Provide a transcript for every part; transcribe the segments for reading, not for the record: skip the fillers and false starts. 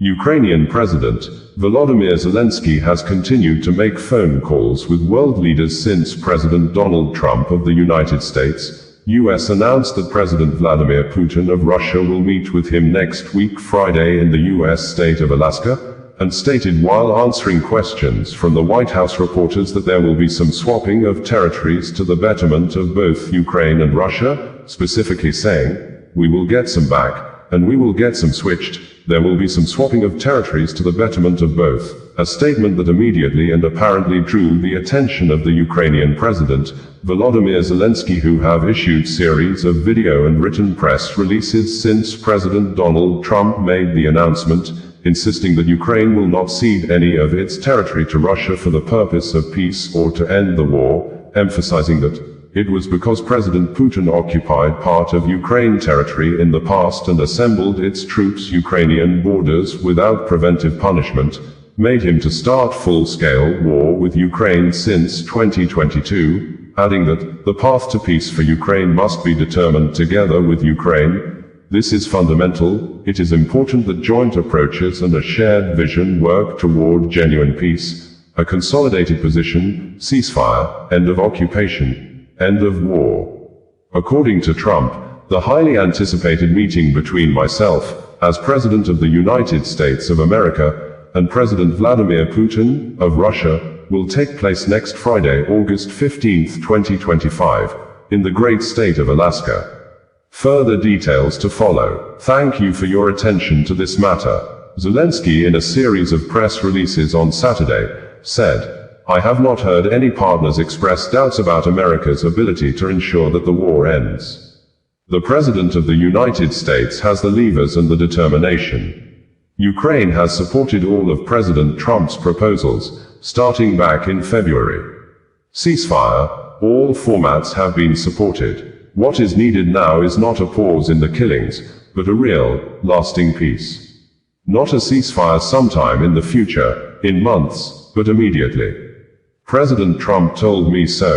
Ukrainian President Volodymyr Zelenskyy has continued to make phone calls with world leaders since President Donald Trump of the United States, U.S. announced that President Vladimir Putin of Russia will meet with him next week Friday in the U.S. state of Alaska, and stated while answering questions from the Whitehouse reporters that there will be some swapping of territories to the betterment of both Ukraine and Russia, specifically saying, "We will get some back, and we will get some switched. There will be some swapping of territories to the betterment of both," a statement that immediately and apparently drew the attention of the Ukrainian President, Volodymyr Zelenskyy, who have issued series of video and written press releases since President Donald Trump made the announcement, insisting that Ukraine will not cede any of its territory to Russia for the purpose of peace or to end the war, emphasizing that it was because President Putin occupied part of Ukraine territory in the past and assembled its troops Ukrainian borders without preventive punishment, made him to start full-scale war with Ukraine since 2022, adding that the path to peace for Ukraine must be determined together with Ukraine. This is fundamental. It is important that joint approaches and a shared vision work toward genuine peace, a consolidated position, ceasefire, end of occupation, end of war. According to Trump, the highly anticipated meeting between myself, as President of the United States of America, and President Vladimir Putin, of Russia, will take place next Friday, August 15, 2025, in the great state of Alaska. Further details to follow. Thank you for your attention to this matter. Zelenskyy, in a series of press releases on Saturday, said, "I have not heard any partners express doubts about America's ability to ensure that the war ends. The President of the United States has the levers and the determination. Ukraine has supported all of President Trump's proposals, starting back in February. Ceasefire, all formats have been supported. What is needed now is not a pause in the killings, but a real, lasting peace. Not a ceasefire sometime in the future, in months, but immediately. President Trump told me so,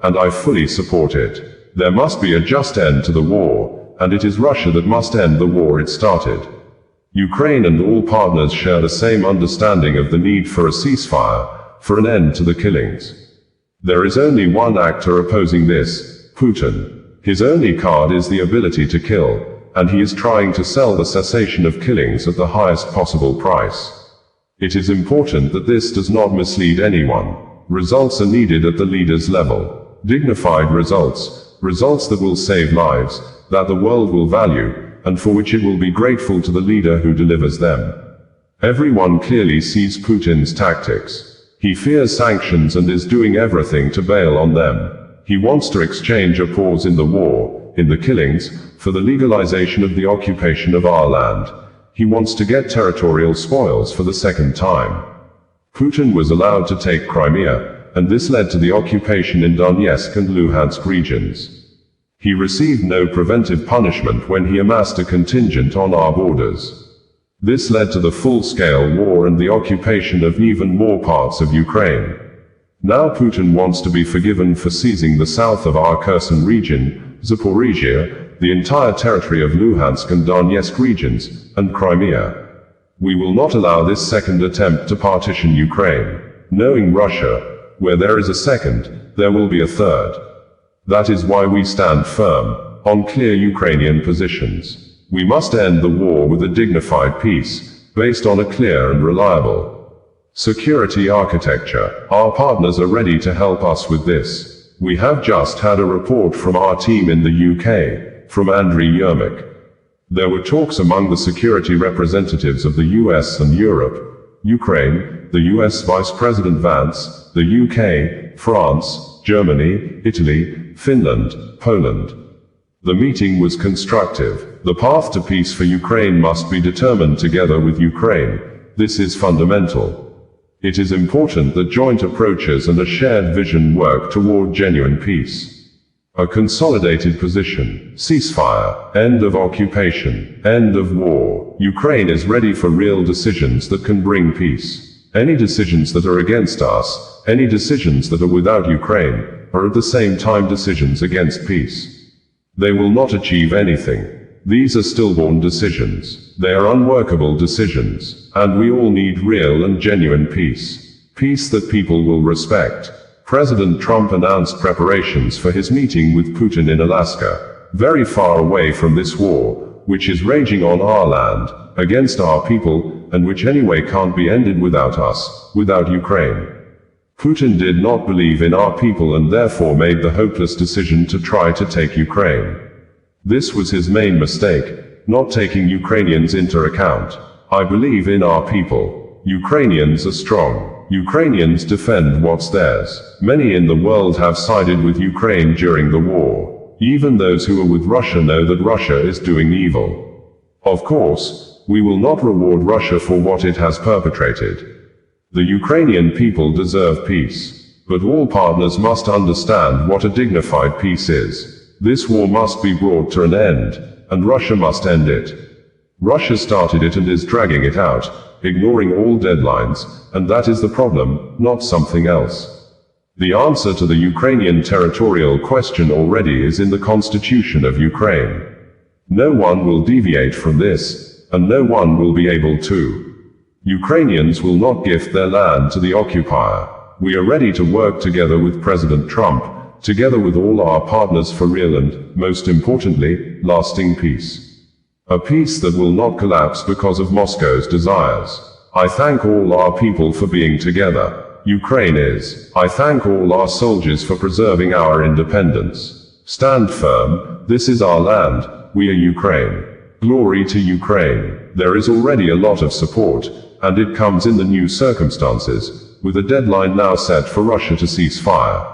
and I fully support it. There must be a just end to the war, and it is Russia that must end the war it started. Ukraine and all partners share the same understanding of the need for a ceasefire, for an end to the killings. There is only one actor opposing this, Putin. His only card is the ability to kill, and he is trying to sell the cessation of killings at the highest possible price. It is important that this does not mislead anyone. Results are needed at the leaders' level. Dignified results, results that will save lives, that the world will value, and for which it will be grateful to the leader who delivers them. Everyone clearly sees Putin's tactics. He fears sanctions and is doing everything to bail on them. He wants to exchange a pause in the war, in the killings, for the legalization of the occupation of our land. He wants to get territorial spoils for the second time. Putin was allowed to take Crimea, and this led to the occupation in Donetsk and Luhansk regions. He received no preventive punishment when he amassed a contingent on our borders. This led to the full-scale war and the occupation of even more parts of Ukraine. Now Putin wants to be forgiven for seizing the south of our Kherson region, Zaporizhia, the entire territory of Luhansk and Donetsk regions, and Crimea. We will not allow this second attempt to partition Ukraine. Knowing Russia, where there is a second, there will be a third. That is why we stand firm, on clear Ukrainian positions. We must end the war with a dignified peace, based on a clear and reliable security architecture. Our partners are ready to help us with this. We have just had a report from our team in the UK, from Andriy Yermak. There were talks among the security representatives of the US and Europe, Ukraine, the US Vice President Vance, the UK, France, Germany, Italy, Finland, Poland. The meeting was constructive. The path to peace for Ukraine must be determined together with Ukraine. This is fundamental. It is important that joint approaches and a shared vision work toward genuine peace. A consolidated position, ceasefire, end of occupation, end of war. Ukraine is ready for real decisions that can bring peace. Any decisions that are against us, any decisions that are without Ukraine, are at the same time decisions against peace. They will not achieve anything. These are stillborn decisions. They are unworkable decisions, and we all need real and genuine peace. Peace that people will respect. President Trump announced preparations for his meeting with Putin in Alaska, very far away from this war, which is raging on our land, against our people, and which anyway can't be ended without us, without Ukraine. Putin did not believe in our people and therefore made the hopeless decision to try to take Ukraine. This was his main mistake, not taking Ukrainians into account. I believe in our people. Ukrainians are strong. Ukrainians defend what's theirs. Many in the world have sided with Ukraine during the war. Even those who are with Russia know that Russia is doing evil. Of course, we will not reward Russia for what it has perpetrated. The Ukrainian people deserve peace. But all partners must understand what a dignified peace is. This war must be brought to an end, and Russia must end it. Russia started it and is dragging it out, ignoring all deadlines, and that is the problem, not something else. The answer to the Ukrainian territorial question already is in the constitution of Ukraine. No one will deviate from this, and no one will be able to. Ukrainians will not gift their land to the occupier. We are ready to work together with President Trump, together with all our partners for real and, most importantly, lasting peace. A peace that will not collapse because of Moscow's desires. I thank all our people for being together. Ukraine is. I thank all our soldiers for preserving our independence. Stand firm, this is our land, we are Ukraine. Glory to Ukraine. There is already a lot of support, and it comes in the new circumstances, with a deadline now set for Russia to cease fire.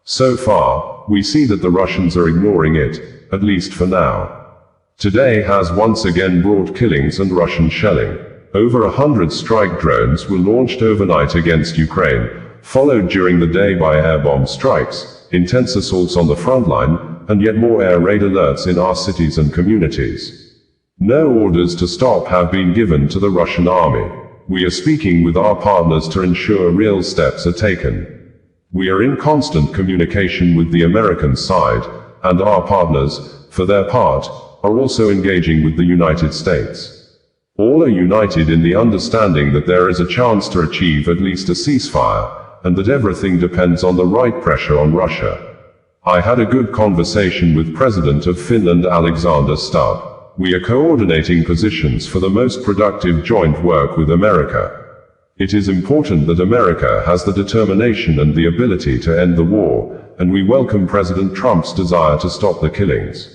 So far, we see that the Russians are ignoring it, at least for now. Today has once again brought killings and Russian shelling. Over 100 strike drones were launched overnight against Ukraine, followed during the day by air bomb strikes, intense assaults on the front line, and yet more air raid alerts in our cities and communities. No orders to stop have been given to the Russian army. We are speaking with our partners to ensure real steps are taken. We are in constant communication with the American side, and our partners, for their part, are also engaging with the United States. All are united in the understanding that there is a chance to achieve at least a ceasefire, and that everything depends on the right pressure on Russia. I had a good conversation with President of Finland Alexander Stubb. We are coordinating positions for the most productive joint work with America. It is important that America has the determination and the ability to end the war, and we welcome President Trump's desire to stop the killings.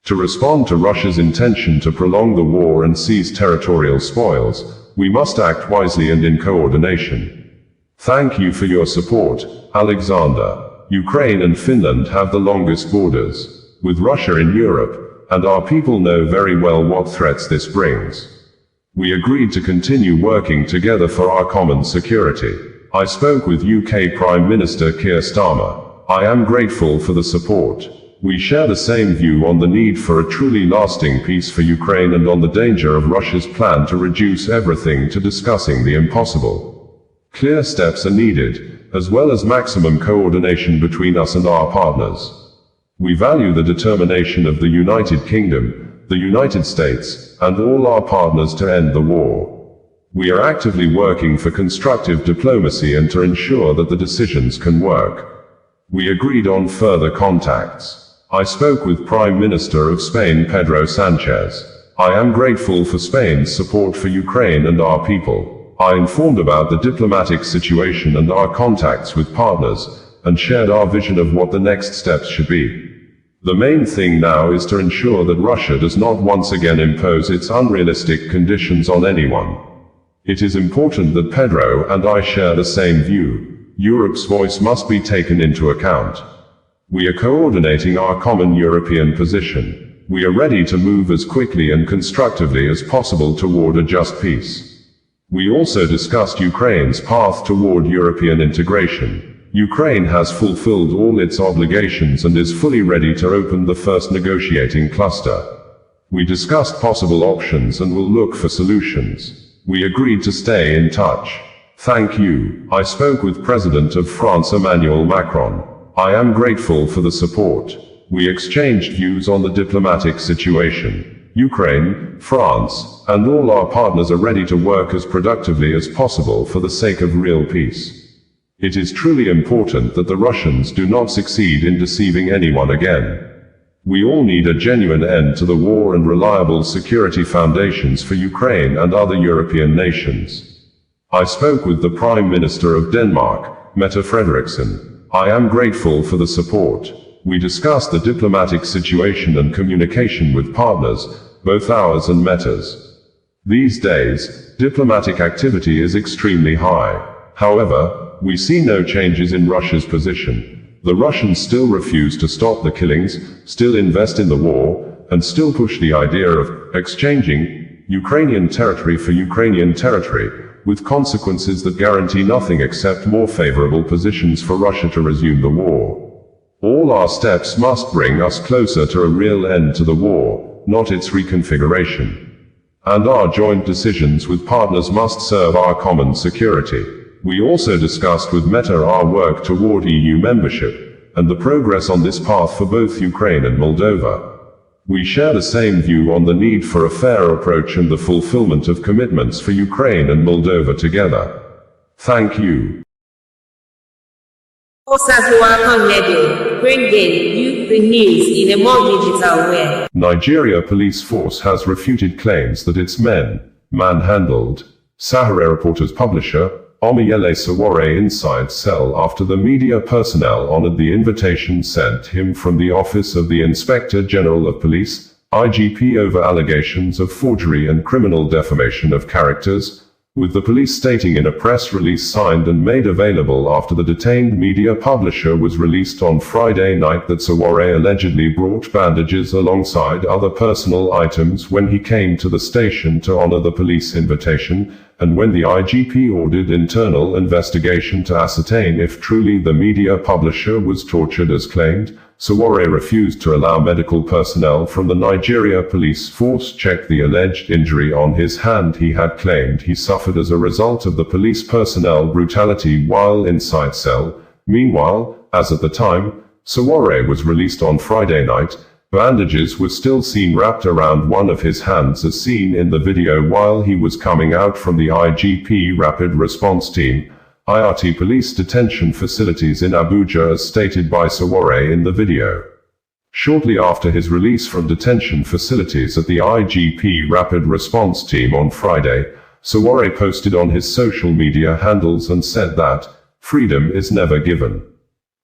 To respond to Russia's intention to prolong the war and seize territorial spoils, we must act wisely and in coordination. Thank you for your support, Alexander. Ukraine and Finland have the longest borders with Russia in Europe, and our people know very well what threats this brings. We agreed to continue working together for our common security. I spoke with UK Prime Minister Keir Starmer. I am grateful for the support. We share the same view on the need for a truly lasting peace for Ukraine and on the danger of Russia's plan to reduce everything to discussing the impossible. Clear steps are needed, as well as maximum coordination between us and our partners. We value the determination of the United Kingdom, the United States, and all our partners to end the war. We are actively working for constructive diplomacy and to ensure that the decisions can work. We agreed on further contacts. I spoke with Prime Minister of Spain Pedro Sanchez. I am grateful for Spain's support for Ukraine and our people. I informed about the diplomatic situation and our contacts with partners, and shared our vision of what the next steps should be. The main thing now is to ensure that Russia does not once again impose its unrealistic conditions on anyone. It is important that Pedro and I share the same view. Europe's voice must be taken into account. We are coordinating our common European position. We are ready to move as quickly and constructively as possible toward a just peace. We also discussed Ukraine's path toward European integration. Ukraine has fulfilled all its obligations and is fully ready to open the first negotiating cluster. We discussed possible options and will look for solutions. We agreed to stay in touch. Thank you. I spoke with President of France Emmanuel Macron. I am grateful for the support. We exchanged views on the diplomatic situation. Ukraine, France, and all our partners are ready to work as productively as possible for the sake of real peace. It is truly important that the Russians do not succeed in deceiving anyone again. We all need a genuine end to the war and reliable security foundations for Ukraine and other European nations. I spoke with the Prime Minister of Denmark, Mette Frederiksen. I am grateful for the support. We discussed the diplomatic situation and communication with partners, both ours and Mette's. These days, diplomatic activity is extremely high. However, we see no changes in Russia's position. The Russians still refuse to stop the killings, still invest in the war, and still push the idea of exchanging Ukrainian territory for Ukrainian territory, with consequences that guarantee nothing except more favorable positions for Russia to resume the war. All our steps must bring us closer to a real end to the war, not its reconfiguration. And our joint decisions with partners must serve our common security. We also discussed with Mette our work toward EU membership, and the progress on this path for both Ukraine and Moldova. We share the same view on the need for a fair approach and the fulfillment of commitments for Ukraine and Moldova together. Thank you. Bringing you the news in a more digital way. Nigeria police force has refuted claims that its men manhandled Sahara Reporters publisher Omiyele Sowore inside cell after the media personnel honored the invitation sent him from the Office of the Inspector General of Police, IGP, over allegations of forgery and criminal defamation of characters, with the police stating in a press release signed and made available after the detained media publisher was released on Friday night that Sowore allegedly brought bandages alongside other personal items when he came to the station to honor the police invitation, and when the IGP ordered internal investigation to ascertain if truly the media publisher was tortured as claimed. Sowore refused to allow medical personnel from the Nigeria police force check the alleged injury on his hand he had claimed he suffered as a result of the police personnel brutality while inside cell. Meanwhile, as at the time Sowore was released on Friday night, bandages were still seen wrapped around one of his hands as seen in the video while he was coming out from the IGP Rapid Response Team, IRT police detention facilities in Abuja, as stated by Sowore in the video. Shortly after his release from detention facilities at the IGP Rapid Response Team on Friday, Sowore posted on his social media handles and said that, "Freedom is never given.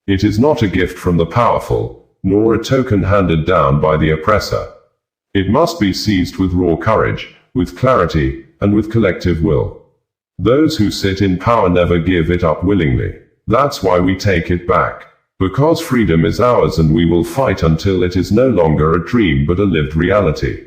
It is not a gift from the powerful, nor a token handed down by the oppressor. It must be seized with raw courage, with clarity, and with collective will. Those who sit in power never give it up willingly. That's why we take it back. Because freedom is ours and we will fight until it is no longer a dream but a lived reality."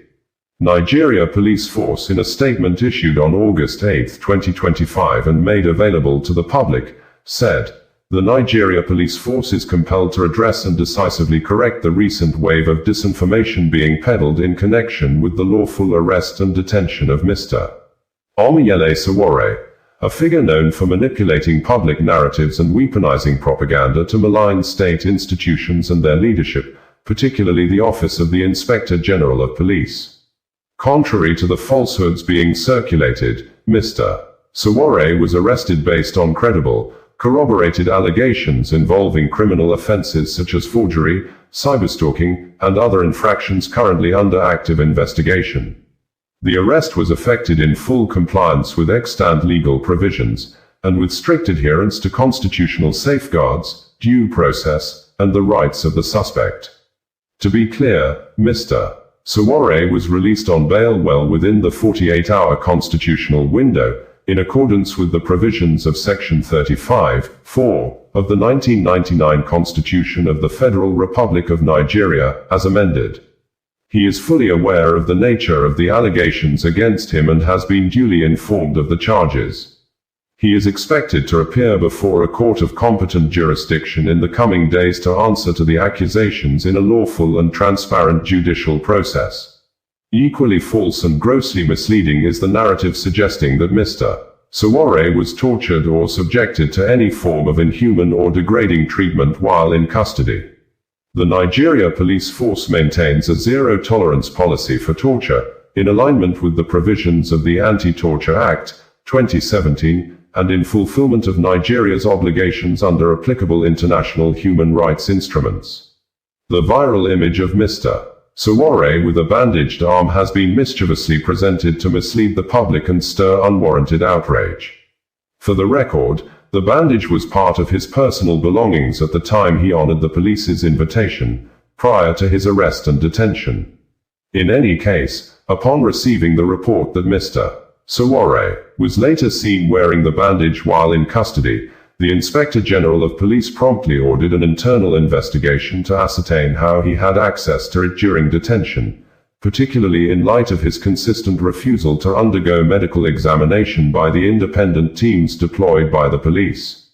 Nigeria Police Force, in a statement issued on August 8, 2025 and made available to the public, said, "The Nigeria Police Force is compelled to address and decisively correct the recent wave of disinformation being peddled in connection with the lawful arrest and detention of Mr. Omiyele Sowore, a figure known for manipulating public narratives and weaponizing propaganda to malign state institutions and their leadership, particularly the Office of the Inspector General of Police. Contrary to the falsehoods being circulated, Mr. Sowore was arrested based on credible, corroborated allegations involving criminal offenses such as forgery, cyberstalking, and other infractions currently under active investigation. The arrest was effected in full compliance with extant legal provisions, and with strict adherence to constitutional safeguards, due process, and the rights of the suspect. To be clear, Mr. Sowore was released on bail well within the 48-hour constitutional window, in accordance with the provisions of Section 35(4) of the 1999 Constitution of the Federal Republic of Nigeria, as amended. He is fully aware of the nature of the allegations against him and has been duly informed of the charges. He is expected to appear before a court of competent jurisdiction in the coming days to answer to the accusations in a lawful and transparent judicial process. Equally false and grossly misleading is the narrative suggesting that Mr. Sowore was tortured or subjected to any form of inhuman or degrading treatment while in custody. The Nigeria police force maintains a zero-tolerance policy for torture, in alignment with the provisions of the Anti-Torture Act, 2017, and in fulfillment of Nigeria's obligations under applicable international human rights instruments. The viral image of Mr. Sowore with a bandaged arm has been mischievously presented to mislead the public and stir unwarranted outrage. For the record, the bandage was part of his personal belongings at the time he honored the police's invitation, prior to his arrest and detention. In any case, upon receiving the report that Mr. Sowore was later seen wearing the bandage while in custody, the Inspector General of Police promptly ordered an internal investigation to ascertain how he had access to it during detention, particularly in light of his consistent refusal to undergo medical examination by the independent teams deployed by the police.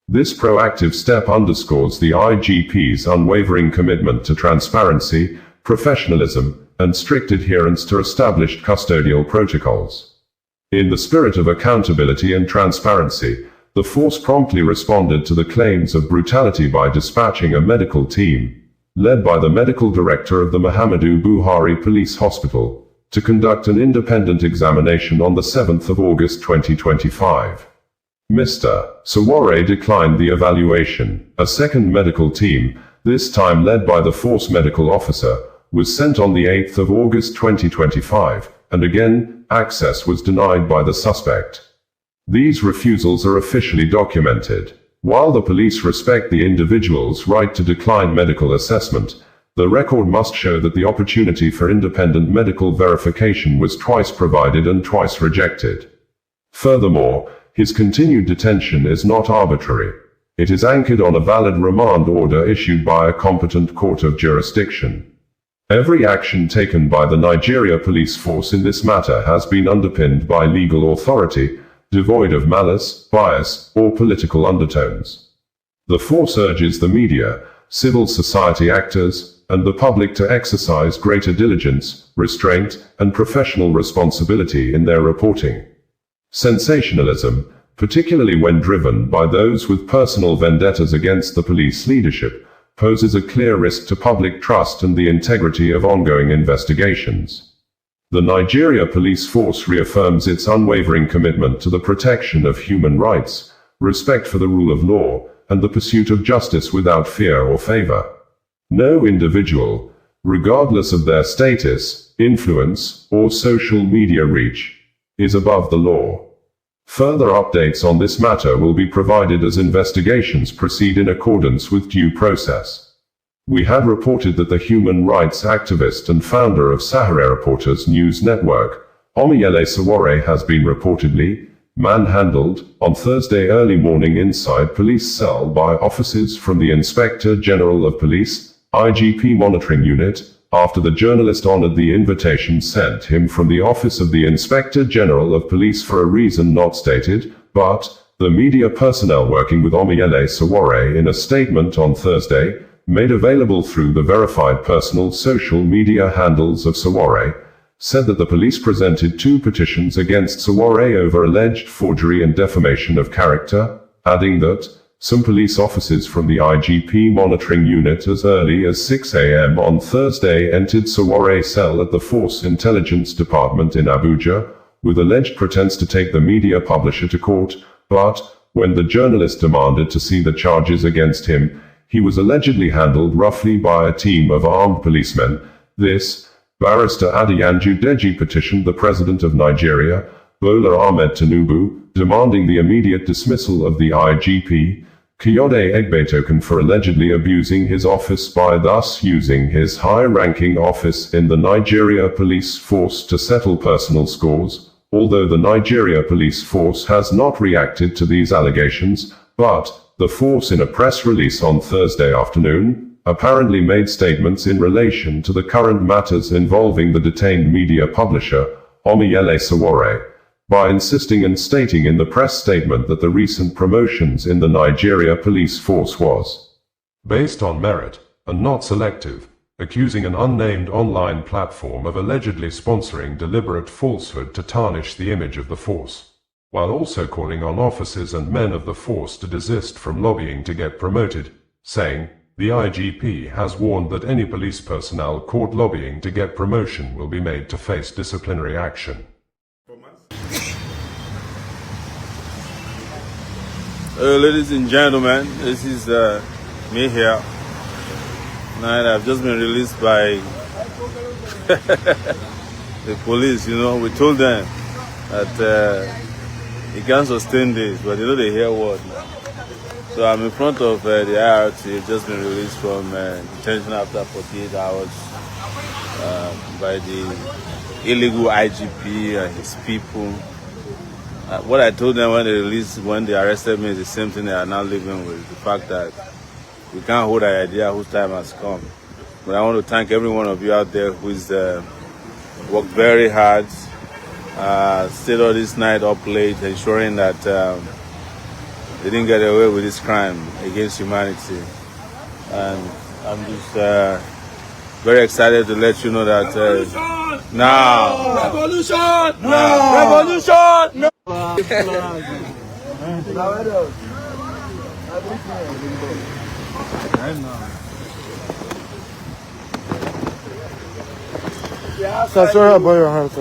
This proactive step underscores the IGP's unwavering commitment to transparency, professionalism, and strict adherence to established custodial protocols. In the spirit of accountability and transparency, the force promptly responded to the claims of brutality by dispatching a medical team, led by the medical director of the Muhammadu Buhari Police Hospital, to conduct an independent examination on the 7th of August 2025. Mr. Sowore declined the evaluation. A second medical team, this time led by the force medical officer, was sent on the 8th of August 2025, and again, access was denied by the suspect. These refusals are officially documented. While the police respect the individual's right to decline medical assessment, the record must show that the opportunity for independent medical verification was twice provided and twice rejected. Furthermore, his continued detention is not arbitrary. It is anchored on a valid remand order issued by a competent court of jurisdiction. Every action taken by the Nigeria police force in this matter has been underpinned by legal authority, devoid of malice, bias, or political undertones. The force urges the media, civil society actors, and the public to exercise greater diligence, restraint, and professional responsibility in their reporting. Sensationalism, particularly when driven by those with personal vendettas against the police leadership, poses a clear risk to public trust and the integrity of ongoing investigations. The Nigeria police force reaffirms its unwavering commitment to the protection of human rights, respect for the rule of law, and the pursuit of justice without fear or favor. No individual, regardless of their status, influence, or social media reach, is above the law. Further updates on this matter will be provided as investigations proceed in accordance with due process. We had reported that the human rights activist and founder of Sahara Reporters News Network, Omiyele Sowore, has been reportedly manhandled on Thursday early morning inside police cell by officers from the Inspector General of Police, IGP Monitoring Unit, after the journalist honored the invitation sent him from the Office of the Inspector General of Police for a reason not stated, but the media personnel working with Omiyele Sowore in a statement on Thursday, made available through the verified personal social media handles of Sowore, said that the police presented 2 petitions against Sowore over alleged forgery and defamation of character, adding that some police officers from the IGP monitoring unit as early as 6 a.m. on Thursday entered Sowore's cell at the Force Intelligence Department in Abuja, with alleged pretense to take the media publisher to court, but when the journalist demanded to see the charges against him, he was allegedly handled roughly by a team of armed policemen. This, Barrister Adeyanju Deji petitioned the President of Nigeria, Bola Ahmed Tinubu, demanding the immediate dismissal of the IGP, Kayode Egbetoken, for allegedly abusing his office by thus using his high-ranking office in the Nigeria police force to settle personal scores, although the Nigeria police force has not reacted to these allegations, but the force in a press release on Thursday afternoon, apparently made statements in relation to the current matters involving the detained media publisher, Omiyele Sowore, by insisting and stating in the press statement that the recent promotions in the Nigeria police force was based on merit, and not selective, accusing an unnamed online platform of allegedly sponsoring deliberate falsehood to tarnish the image of the force, while also calling on officers and men of the force to desist from lobbying to get promoted, saying, The IGP has warned that any police personnel caught lobbying to get promotion will be made to face disciplinary action. Ladies and gentlemen, this is me here. Tonight I've just been released by the police. You know, we told them that you can't sustain this, but they hear word now. So I'm in front of the IRT, just been released from detention after 48 hours by the illegal IGP and his people. What I told them when they arrested me is the same thing they are now living with, the fact that we can't hold an idea whose time has come. But I want to thank every one of you out there who's worked very hard, stayed all this night up late, ensuring that they didn't get away with this crime against humanity. And I'm just very excited to let you know that now. Revolution! No! Revolution! No! So sorry about your heart.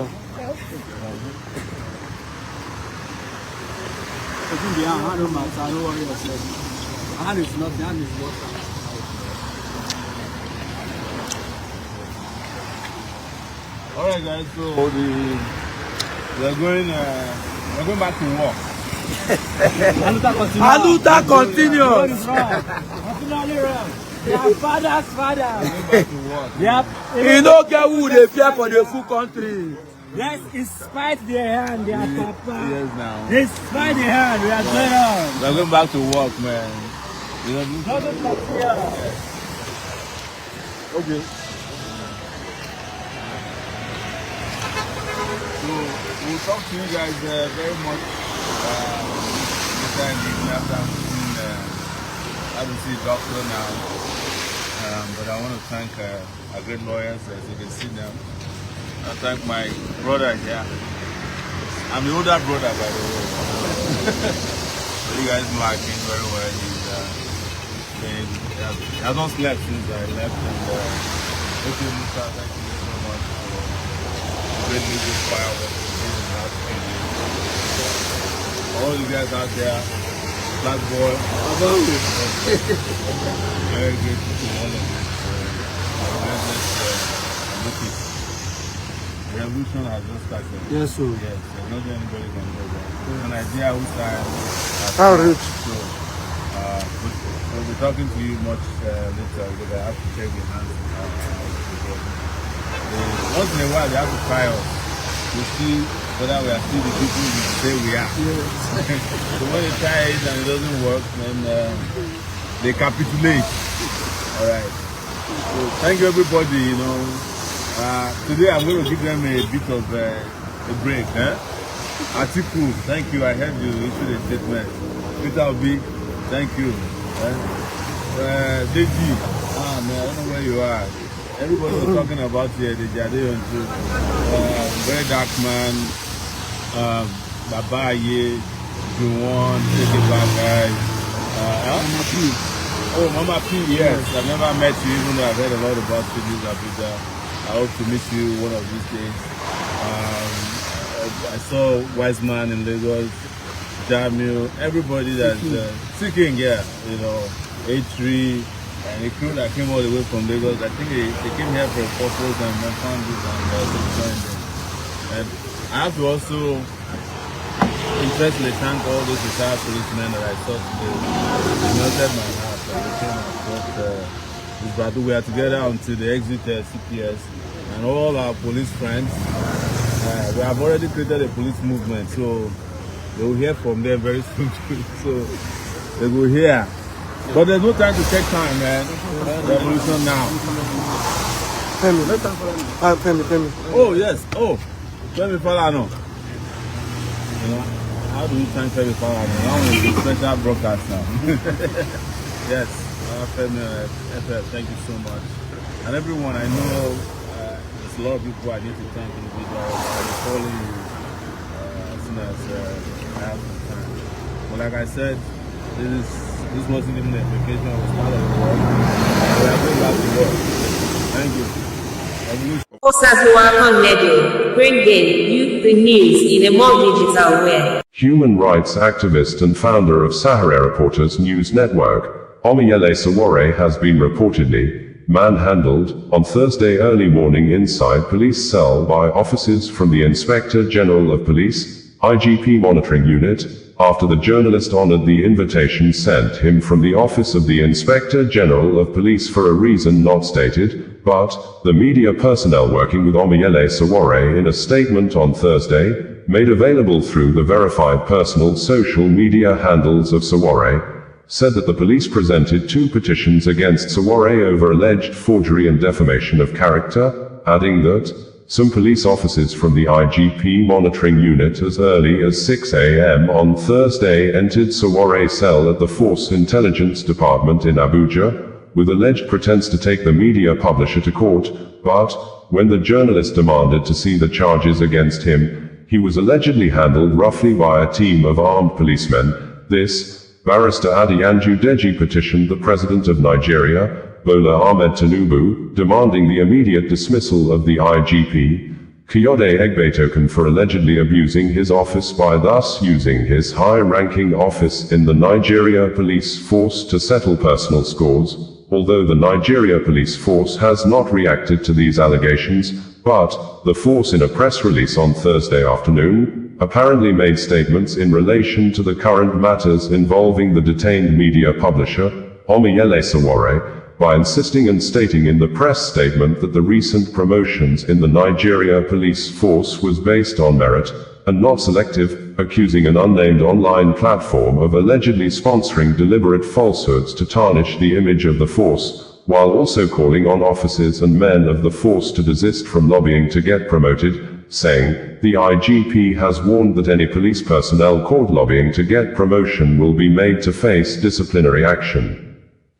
All right, guys. So we're going back to work. Aluta continues. Their father's father. Yep. You don't get who they fear for the full country. Yes, it's spite their hand, their papa. Yes, now. It's spite their hand, we are going on. We're going back to work, man. You know, okay. So we'll talk to you guys very much later in the evening after I will see a doctor now. But I want to thank our great lawyers, as you can see them. I thank my brother here. I'm the older brother, by the way. You guys know I came very well. He has not slept since I left. And thank you, Mr. Thank you so much for great music fireworks. All you guys out there, Black Boy, very grateful to all of you. The revolution has just started. Yes, sir. Yes, there's not anybody can go there. An idea whose time How rich? So, we'll be talking to you much later, because I have to check the hands. Once in a while, they have to try us to see whether we are still the people we say we are. Yes. So when they try it and it doesn't work, then they capitulate. All right. So thank you, everybody. You know, today I'm going to give them a bit of a break. Atiku, thank you. I heard you issue a statement. Peter Obi, thank you. Deji, man, I don't know where you are. Everybody was talking about here, Deji Adeyon too. Very dark man, Babaye, Juwon, take it back, guys. Mama P. Oh, Mama P, yes. I've never met you, even though I've heard a lot about you, Abuja. I hope to meet you one of these days. I saw Wise Man in Lagos, Jamil, everybody that's seeking, yeah, you know, A3, and a crew that came all the way from Lagos. I think they came here for a purpose and found this and they joined them. And I have to also especially thank all those retired policemen that I saw today. They melted my heart. They came and fought this battle. We are together until the exit CPS, and all our police friends. We have already created a police movement, so they will hear from them very soon. So they will hear. But there's no time to take time, man. Revolution now. Femi. Oh, yes. Oh, Femi Falana. You know, how do you thank Femi Falana? Now we're a special broadcast now. Yes, Femi, thank you so much. And everyone, I know there's a lot of people I need to thank individually. I'll be calling you as soon as I have some time. But like I said, this is This wasn't even a vacation, it was part of the work. And we are going back to work. Thank you. Osazuwakan Radio, bringing you the news in a more digital way. Human rights activist and founder of Sahara Reporters News Network, Omiyele Sowore has been reportedly manhandled on Thursday early morning inside police cell by officers from the Inspector General of Police, IGP Monitoring Unit, after the journalist honored the invitation sent him from the Office of the Inspector General of Police for a reason not stated, but the media personnel working with Omiyele Sowore in a statement on Thursday, made available through the verified personal social media handles of Sowore, said that the police presented 2 petitions against Sowore over alleged forgery and defamation of character, adding that some police officers from the IGP monitoring unit as early as 6 a.m. on Thursday entered Sowore's cell at the Force Intelligence Department in Abuja, with alleged pretense to take the media publisher to court, but when the journalist demanded to see the charges against him, he was allegedly handled roughly by a team of armed policemen. This, Barrister Adiyanju Deji petitioned the President of Nigeria, Bola Ahmed Tinubu, demanding the immediate dismissal of the IGP, Kayode Egbetoken, for allegedly abusing his office by thus using his high-ranking office in the Nigeria police force to settle personal scores, although the Nigeria police force has not reacted to these allegations, but the force in a press release on Thursday afternoon, apparently made statements in relation to the current matters involving the detained media publisher, Omiyele Sowore, by insisting and stating in the press statement that the recent promotions in the Nigeria police force was based on merit, and not selective, accusing an unnamed online platform of allegedly sponsoring deliberate falsehoods to tarnish the image of the force, while also calling on officers and men of the force to desist from lobbying to get promoted, saying, the IGP has warned that any police personnel caught lobbying to get promotion will be made to face disciplinary action.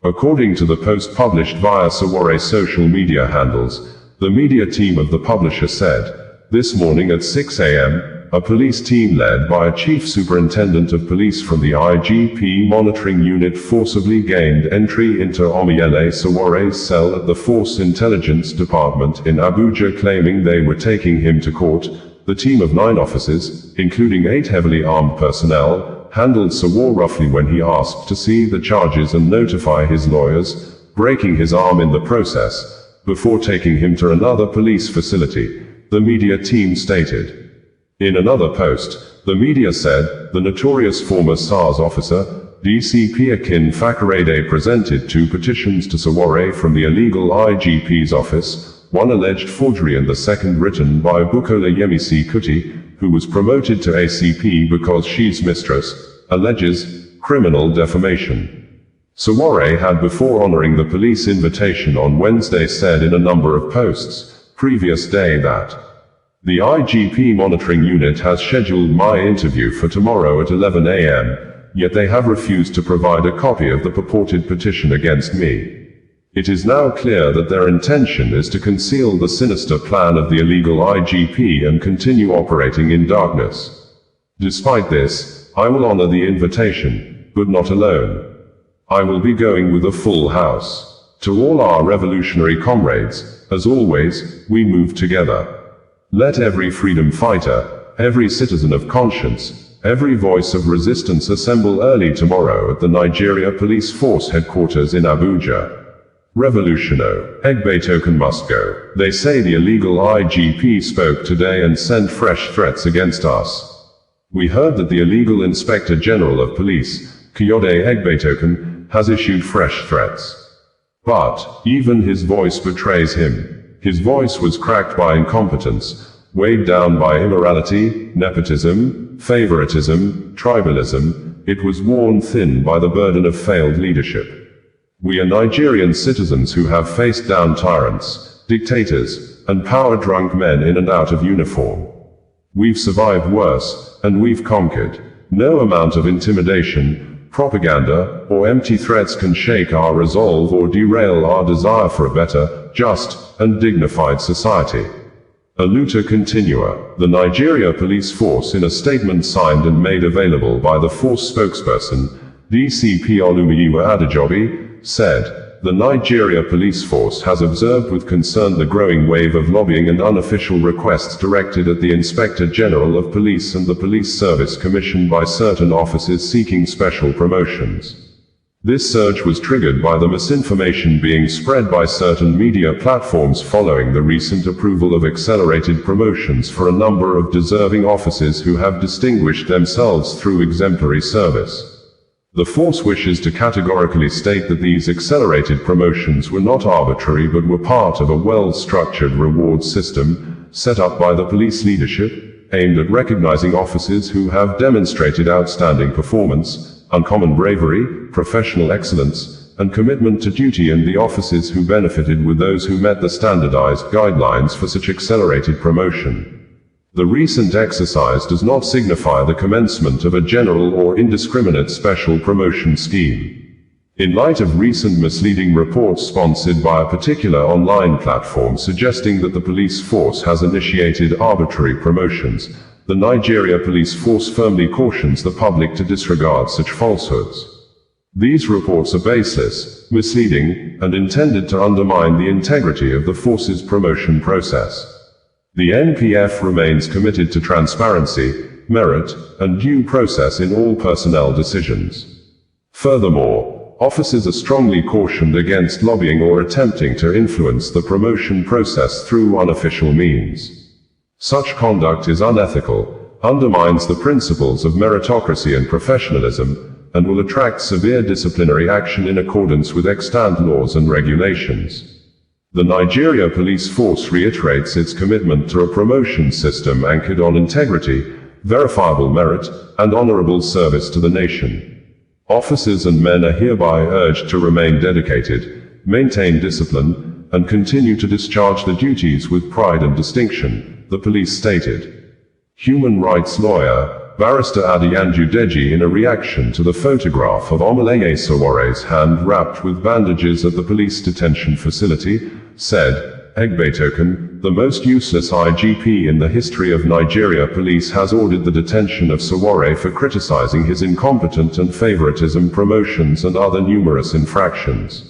According to the post published via Sowore's social media handles, the media team of the publisher said, this morning at 6 a.m., a police team led by a chief superintendent of police from the IGP monitoring unit forcibly gained entry into Omiyele Sowore's cell at the Force Intelligence Department in Abuja, claiming they were taking him to court. The team of 9 officers, including 8 heavily armed personnel, handled Sowore roughly when he asked to see the charges and notify his lawyers, breaking his arm in the process, before taking him to another police facility, the media team stated. In another post, the media said, the notorious former SARS officer, DCP Akin Fakorede, presented 2 petitions to Sowore from the illegal IGP's office, one alleged forgery and the second written by Bukola Yemisi Kuti, who was promoted to ACP because she's mistress, alleges criminal defamation. Sowore had, before honoring the police invitation on Wednesday, said in a number of posts previous day that the IGP monitoring unit has scheduled my interview for tomorrow at 11 a.m., yet they have refused to provide a copy of the purported petition against me. It is now clear that their intention is to conceal the sinister plan of the illegal IGP and continue operating in darkness. Despite this, I will honor the invitation, but not alone. I will be going with a full house. To all our revolutionary comrades, as always, we move together. Let every freedom fighter, every citizen of conscience, every voice of resistance assemble early tomorrow at the Nigeria Police Force headquarters in Abuja. Revolutiono, Egbetoken must go. They say the illegal IGP spoke today and sent fresh threats against us. We heard that the illegal Inspector General of Police, Kayode Egbetoken, has issued fresh threats. But even his voice betrays him. His voice was cracked by incompetence, weighed down by immorality, nepotism, favoritism, tribalism. It was worn thin by the burden of failed leadership. We are Nigerian citizens who have faced down tyrants, dictators, and power-drunk men in and out of uniform. We've survived worse, and we've conquered. No amount of intimidation, propaganda, or empty threats can shake our resolve or derail our desire for a better, just, and dignified society. Aluta Continua, the Nigeria Police Force, in a statement signed and made available by the force spokesperson, DCP Olumiyiwa Adejobi, said, "The Nigeria police force has observed with concern the growing wave of lobbying and unofficial requests directed at the Inspector General of Police and the Police Service Commission by certain officers seeking special promotions. This surge was triggered by the misinformation being spread by certain media platforms following the recent approval of accelerated promotions for a number of deserving officers who have distinguished themselves through exemplary service. The force wishes to categorically state that these accelerated promotions were not arbitrary but were part of a well-structured reward system set up by the police leadership, aimed at recognizing officers who have demonstrated outstanding performance, uncommon bravery, professional excellence, and commitment to duty, and the officers who benefited were those who met the standardized guidelines for such accelerated promotion. The recent exercise does not signify the commencement of a general or indiscriminate special promotion scheme. In light of recent misleading reports sponsored by a particular online platform suggesting that the police force has initiated arbitrary promotions, the Nigeria police force firmly cautions the public to disregard such falsehoods. These reports are baseless, misleading, and intended to undermine the integrity of the force's promotion process. The NPF remains committed to transparency, merit, and due process in all personnel decisions. Furthermore, officers are strongly cautioned against lobbying or attempting to influence the promotion process through unofficial means. Such conduct is unethical, undermines the principles of meritocracy and professionalism, and will attract severe disciplinary action in accordance with extant laws and regulations. The Nigeria police force reiterates its commitment to a promotion system anchored on integrity, verifiable merit, and honorable service to the nation. Officers and men are hereby urged to remain dedicated, maintain discipline, and continue to discharge their duties with pride and distinction, the police stated. Human rights lawyer, Barrister Adeyanju Deji, in a reaction to the photograph of Omolayé Soware's hand wrapped with bandages at the police detention facility, said, "Egbetoken, the most useless IGP in the history of Nigeria police, has ordered the detention of Sowore for criticizing his incompetent and favoritism promotions and other numerous infractions.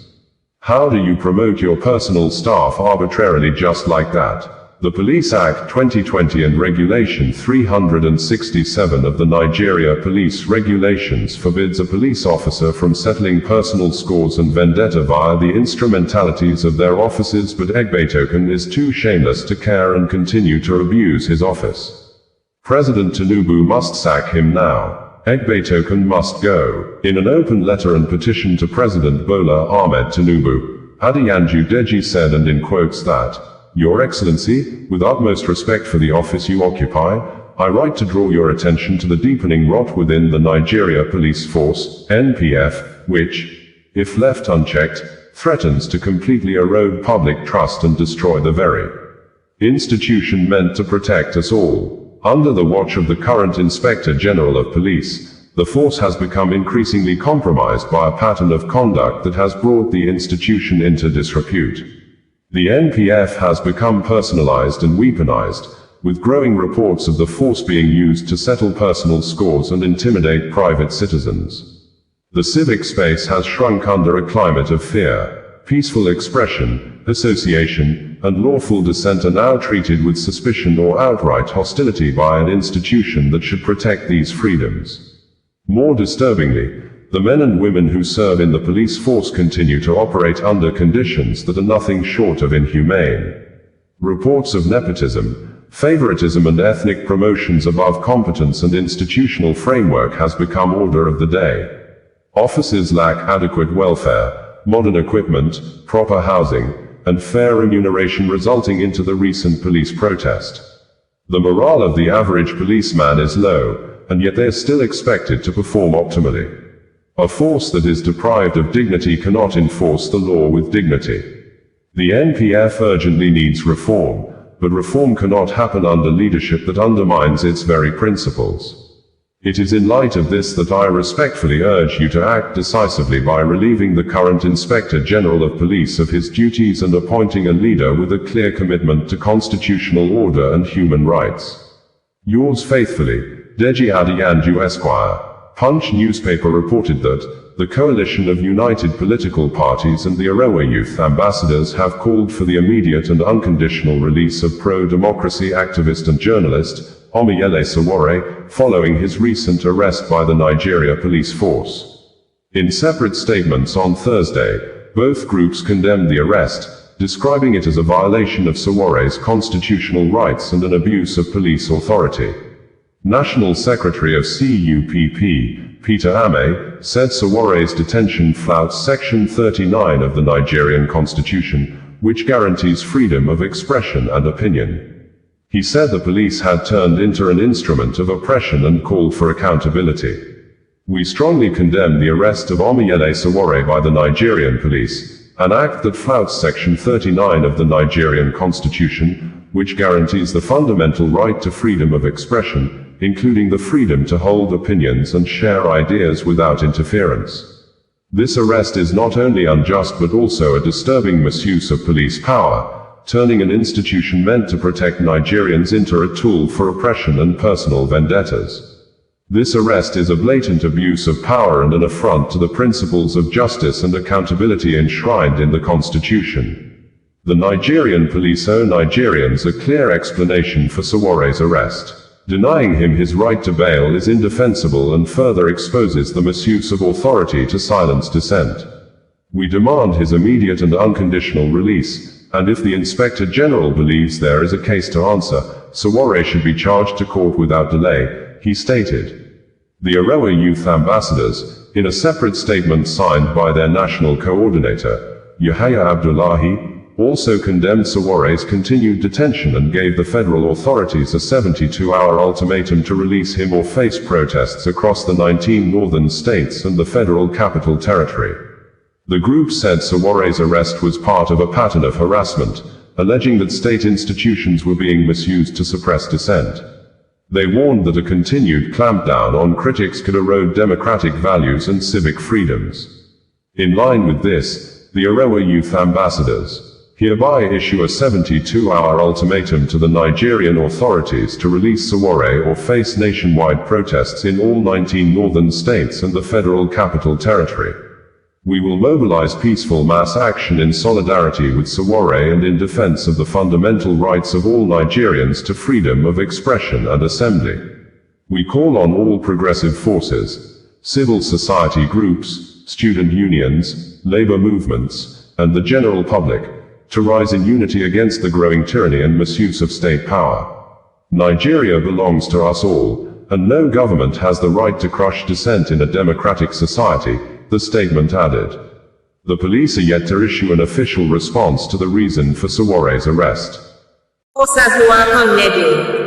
How do you promote your personal staff arbitrarily just like that?" The Police Act 2020 and Regulation 367 of the Nigeria Police Regulations forbids a police officer from settling personal scores and vendetta via the instrumentalities of their officers, but Egbetoken is too shameless to care and continue to abuse his office. President Tinubu must sack him now. Egbetoken must go. In an open letter and petition to President Bola Ahmed Tinubu, Adeyanju Deji said, and in quotes, that, "Your Excellency, with utmost respect for the office you occupy, I write to draw your attention to the deepening rot within the Nigeria Police Force, NPF, which, if left unchecked, threatens to completely erode public trust and destroy the very institution meant to protect us all. Under the watch of the current Inspector General of Police, the force has become increasingly compromised by a pattern of conduct that has brought the institution into disrepute. The NPF has become personalized and weaponized, with growing reports of the force being used to settle personal scores and intimidate private citizens. The civic space has shrunk under a climate of fear. Peaceful expression, association, and lawful dissent are now treated with suspicion or outright hostility by an institution that should protect these freedoms. More disturbingly, the men and women who serve in the police force continue to operate under conditions that are nothing short of inhumane. Reports of nepotism, favoritism, and ethnic promotions above competence and institutional framework has become order of the day. Officers lack adequate welfare, modern equipment, proper housing, and fair remuneration, resulting into the recent police protest. The morale of the average policeman is low, and yet they are still expected to perform optimally. A force that is deprived of dignity cannot enforce the law with dignity. The NPF urgently needs reform, but reform cannot happen under leadership that undermines its very principles. It is in light of this that I respectfully urge you to act decisively by relieving the current Inspector General of Police of his duties and appointing a leader with a clear commitment to constitutional order and human rights. Yours faithfully, Deji Adeyanju Esquire. Punch newspaper reported that the coalition of united political parties and the Arewa youth ambassadors have called for the immediate and unconditional release of pro-democracy activist and journalist, Omoyele Sowore, following his recent arrest by the Nigeria police force. In separate statements on Thursday, both groups condemned the arrest, describing it as a violation of Sowore's constitutional rights and an abuse of police authority. National Secretary of CUPP, Peter Ame, said Sowore's detention flouts Section 39 of the Nigerian Constitution, which guarantees freedom of expression and opinion. He said the police had turned into an instrument of oppression and called for accountability. We strongly condemn the arrest of Omoyele Sowore by the Nigerian police, an act that flouts Section 39 of the Nigerian Constitution, which guarantees the fundamental right to freedom of expression, including the freedom to hold opinions and share ideas without interference. This arrest is not only unjust but also a disturbing misuse of police power, turning an institution meant to protect Nigerians into a tool for oppression and personal vendettas. This arrest is a blatant abuse of power and an affront to the principles of justice and accountability enshrined in the Constitution. The Nigerian police owe Nigerians a clear explanation for Sowore's arrest. Denying him his right to bail is indefensible and further exposes the misuse of authority to silence dissent. We demand his immediate and unconditional release, and if the Inspector General believes there is a case to answer, Sowore should be charged to court without delay, he stated. The Arewa youth ambassadors, in a separate statement signed by their national coordinator, Yahaya Abdullahi, also condemned Sowore's continued detention and gave the federal authorities a 72-hour ultimatum to release him or face protests across the 19 northern states and the federal capital territory. The group said Sowore's arrest was part of a pattern of harassment, alleging that state institutions were being misused to suppress dissent. They warned that a continued clampdown on critics could erode democratic values and civic freedoms. In line with this, the Arewa youth ambassadors hereby issue a 72-hour ultimatum to the Nigerian authorities to release Sowore or face nationwide protests in all 19 northern states and the federal capital territory. We will mobilize peaceful mass action in solidarity with Sowore and in defense of the fundamental rights of all Nigerians to freedom of expression and assembly. We call on all progressive forces, civil society groups, student unions, labor movements, and the general public, to rise in unity against the growing tyranny and misuse of state power. Nigeria belongs to us all, and no government has the right to crush dissent in a democratic society, the statement added. The police are yet to issue an official response to the reason for Sowore's arrest.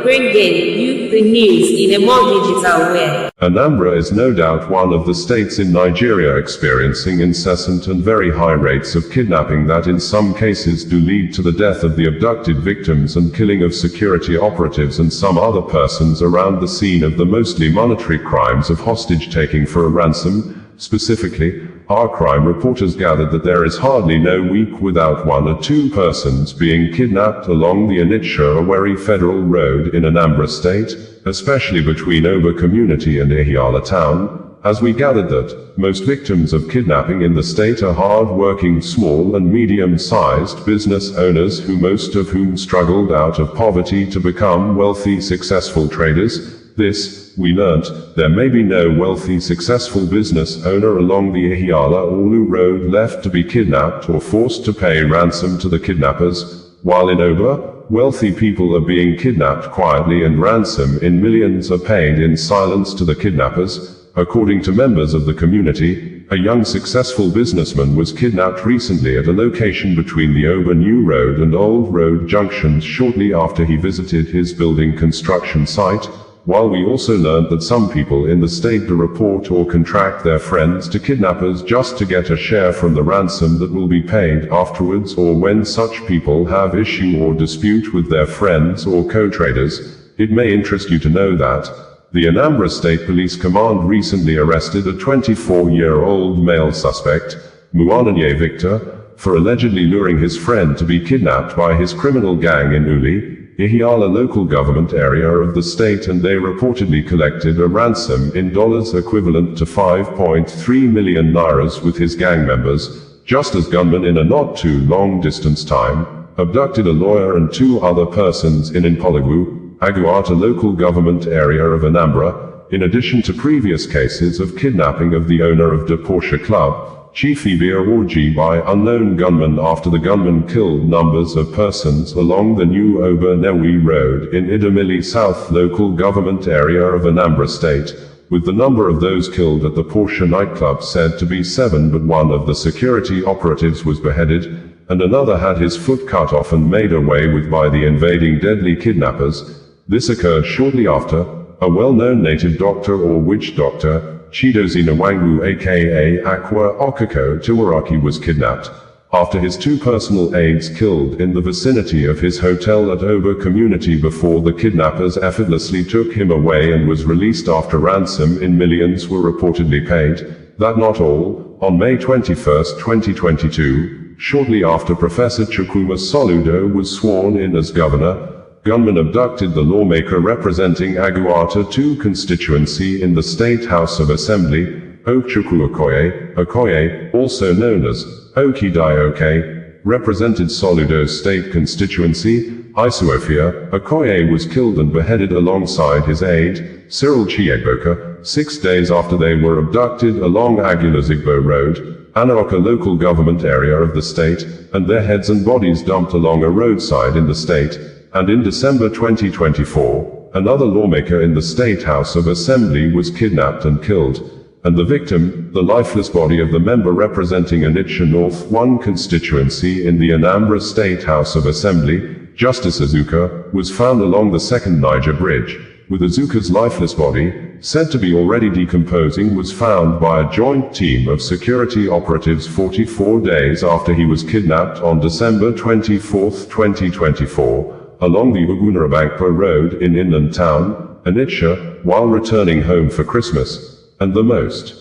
Bringing you the news in a more digital way. Anambra is no doubt one of the states in Nigeria experiencing incessant and very high rates of kidnapping that in some cases do lead to the death of the abducted victims and killing of security operatives and some other persons around the scene of the mostly monetary crimes of hostage-taking for a ransom. Specifically, our crime reporters gathered that there is hardly no week without 1 or 2 persons being kidnapped along the Onitsha-Owerri Federal Road in Anambra State, especially between Oba community and Ihiala town, as we gathered that most victims of kidnapping in the state are hard-working small and medium-sized business owners who most of whom struggled out of poverty to become wealthy successful traders. This, we learnt, there may be no wealthy successful business owner along the Ihiala-Olu road left to be kidnapped or forced to pay ransom to the kidnappers, while in Oba, wealthy people are being kidnapped quietly and ransom in millions are paid in silence to the kidnappers. According to members of the community, a young successful businessman was kidnapped recently at a location between the Oba New Road and Old Road junctions shortly after he visited his building construction site, while we also learned that some people in the state do report or contract their friends to kidnappers just to get a share from the ransom that will be paid afterwards, or when such people have issue or dispute with their friends or co-traders. It may interest you to know that the Anambra State Police Command recently arrested a 24-year-old male suspect, Muananye Victor, for allegedly luring his friend to be kidnapped by his criminal gang in Uli, Ihiala local government area of the state, and they reportedly collected a ransom in dollars equivalent to 5.3 million nairas with his gang members, just as gunmen in a not too long distance time abducted a lawyer and 2 other persons in Inpologwu, Aguata local government area of Anambra, in addition to previous cases of kidnapping of the owner of the Porsche Club, Chief Ibia Orji, by unknown gunmen after the gunmen killed numbers of persons along the New Ober Newi Road in Idemili South local government area of Anambra State, with the number of those killed at the Porsche nightclub said to be 7, but one of the security operatives was beheaded, and another had his foot cut off and made away with by the invading deadly kidnappers. This occurred shortly after a well-known native doctor or witch doctor, Chidozie Nwangu aka Aqua Okoko Tiwaraki, was kidnapped, after his 2 personal aides killed in the vicinity of his hotel at Ober community before the kidnappers effortlessly took him away and was released after ransom in millions were reportedly paid. That not all, on May 21, 2022, shortly after Professor Chukwuma Soludo was sworn in as governor, gunmen abducted the lawmaker representing Aguata 2 constituency in the State House of Assembly, Okechukwu Okoye, also known as Okidai represented Soludo's state constituency. Isuofia Okoye was killed and beheaded alongside his aide, Cyril Chiegboka, 6 days after they were abducted along Agulazigbo Road, Anaoka local government area of the state, and their heads and bodies dumped along a roadside in the state. And in December 2024, another lawmaker in the State House of Assembly was kidnapped and killed, and the victim, the lifeless body of the member representing Onitsha North 1 constituency in the Anambra State House of Assembly, Justice Azuka, was found along the Second Niger Bridge, with Azuka's lifeless body, said to be already decomposing, was found by a joint team of security operatives 44 days after he was kidnapped on December 24, 2024. Along the Ugunarabankpo Road in Inland Town, Onitsha, while returning home for Christmas. And the most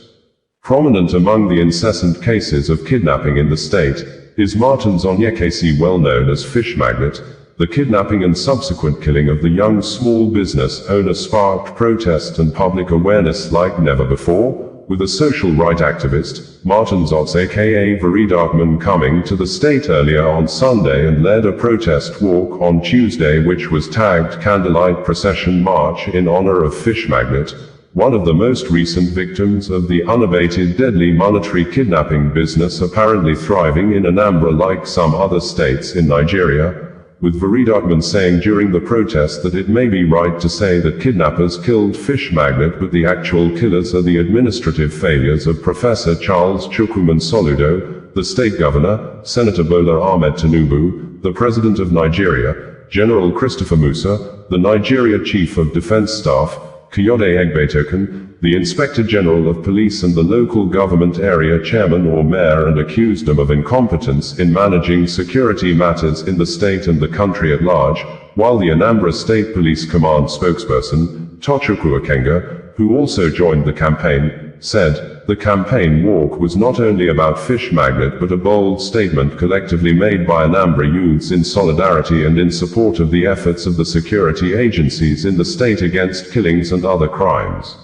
prominent among the incessant cases of kidnapping in the state is Martin's Onyekesi, well known as Fish Magnet. The kidnapping and subsequent killing of the young small business owner sparked protest and public awareness like never before, with a social right activist, Martin Zotz aka Veridakman, coming to the state earlier on Sunday and led a protest walk on Tuesday which was tagged Candlelight Procession March in honor of Fish Magnet, one of the most recent victims of the unabated deadly monetary kidnapping business apparently thriving in Anambra like some other states in Nigeria, with Veridakman saying during the protest that it may be right to say that kidnappers killed Fish Magnet, but the actual killers are the administrative failures of Professor Charles Chukwuma Soludo, the state governor, Senator Bola Ahmed Tinubu, the president of Nigeria, General Christopher Musa, the Nigeria Chief of Defense Staff, Kayode Egbetoken, the Inspector General of Police, and the local government area chairman or mayor, and accused them of incompetence in managing security matters in the state and the country at large, while the Anambra State Police Command spokesperson, Tochukwu Okenga, who also joined the campaign, said, the campaign walk was not only about Fish Magnet but a bold statement collectively made by Anambra youths in solidarity and in support of the efforts of the security agencies in the state against killings and other crimes.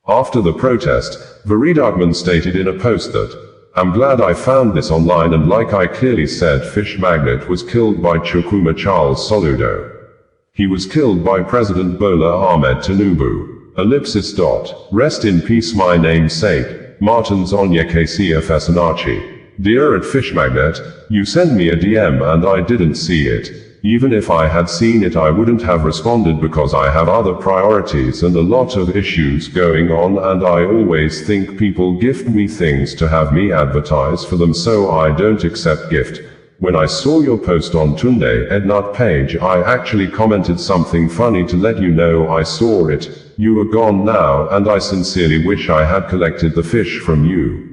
After the protest, Veridakman stated in a post that, "I'm glad I found this online, and like I clearly said, Fish Magnet was killed by Chukwuma Charles Soludo. He was killed by President Bola Ahmed Tinubu. Ellipsis. Rest in peace my namesake, Martins Onyekesi Efesanachi. Dear at Fish Magnet, you sent me a DM and I didn't see it. Even if I had seen it I wouldn't have responded because I have other priorities and a lot of issues going on, and I always think people gift me things to have me advertise for them, so I don't accept gift. When I saw your post on Tunde Ednut page I actually commented something funny to let you know I saw it. You are gone now and I sincerely wish I had collected the fish from you.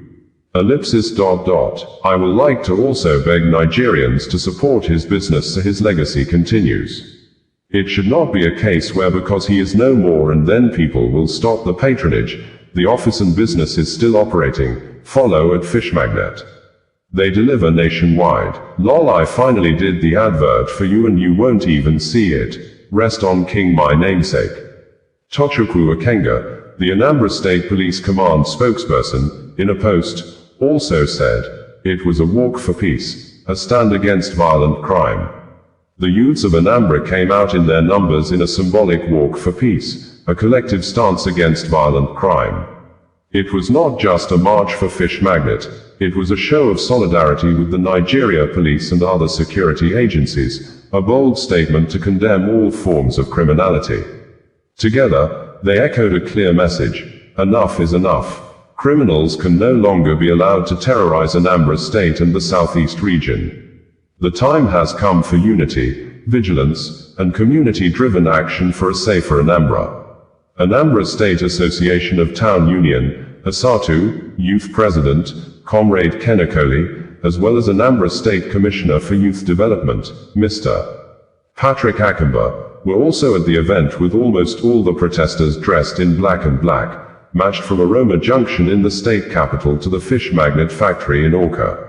Ellipsis. I will like to also beg Nigerians to support his business so his legacy continues. It should not be a case where because he is no more and then people will stop the patronage. The office and business is still operating. Follow at Fish Magnet. They deliver nationwide. Lol, I finally did the advert for you and you won't even see it. Rest on King my namesake. Tochukwu Akenga, the Anambra State Police Command spokesperson, in a post, also said, it was a walk for peace, a stand against violent crime. The youths of Anambra came out in their numbers in a symbolic walk for peace, a collective stance against violent crime. It was not just a march for Fish Magnet, it was a show of solidarity with the Nigeria police and other security agencies, a bold statement to condemn all forms of criminality. Together, they echoed a clear message: enough is enough. Criminals can no longer be allowed to terrorize Anambra State and the southeast region. The time has come for unity, vigilance, and community-driven action for a safer Anambra. Anambra State Association of Town Union, ASATU, Youth President, Comrade Kenekoli, as well as Anambra State Commissioner for Youth Development, Mr. Patrick Akamba, were also at the event, with almost all the protesters dressed in black and black, marched from Aroma Junction in the state capital to the fish magnet factory in Awka.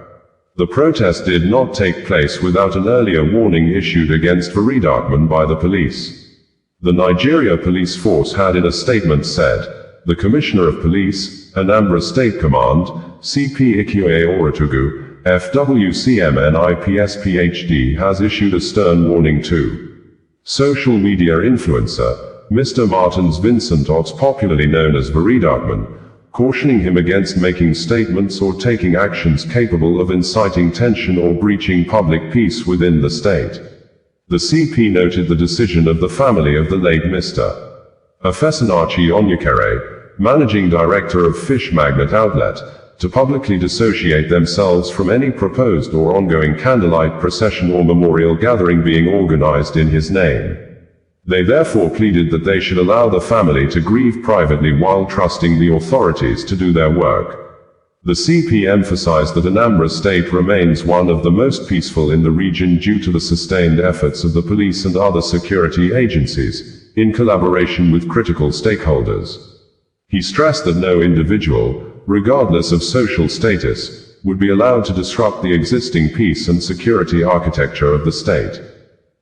The protest did not take place without an earlier warning issued against Volodymyr by the police. The Nigeria police force had in a statement said, the Commissioner of Police, Anambra State Command, CP Ikue Oratugu, FWCMNIPS PhD, has issued a stern warning to social media influencer, Mr. Martins Vincent Otts, popularly known as Volodymyr, cautioning him against making statements or taking actions capable of inciting tension or breaching public peace within the state. The CP noted the decision of the family of the late Mr. Afesinachi Onyekere, managing director of Fish Magnet Outlet, to publicly dissociate themselves from any proposed or ongoing candlelight procession or memorial gathering being organized in his name. They therefore pleaded that they should allow the family to grieve privately while trusting the authorities to do their work. The CP emphasized that Anambra State remains one of the most peaceful in the region due to the sustained efforts of the police and other security agencies, in collaboration with critical stakeholders. He stressed that no individual, regardless of social status, would be allowed to disrupt the existing peace and security architecture of the state.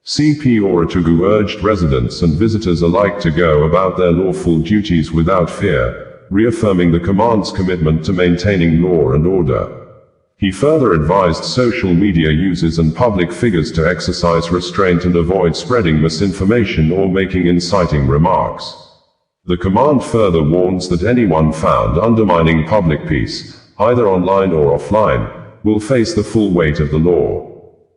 CP Oratugu urged residents and visitors alike to go about their lawful duties without fear, reaffirming the command's commitment to maintaining law and order. He further advised social media users and public figures to exercise restraint and avoid spreading misinformation or making inciting remarks. The command further warns that anyone found undermining public peace, either online or offline, will face the full weight of the law.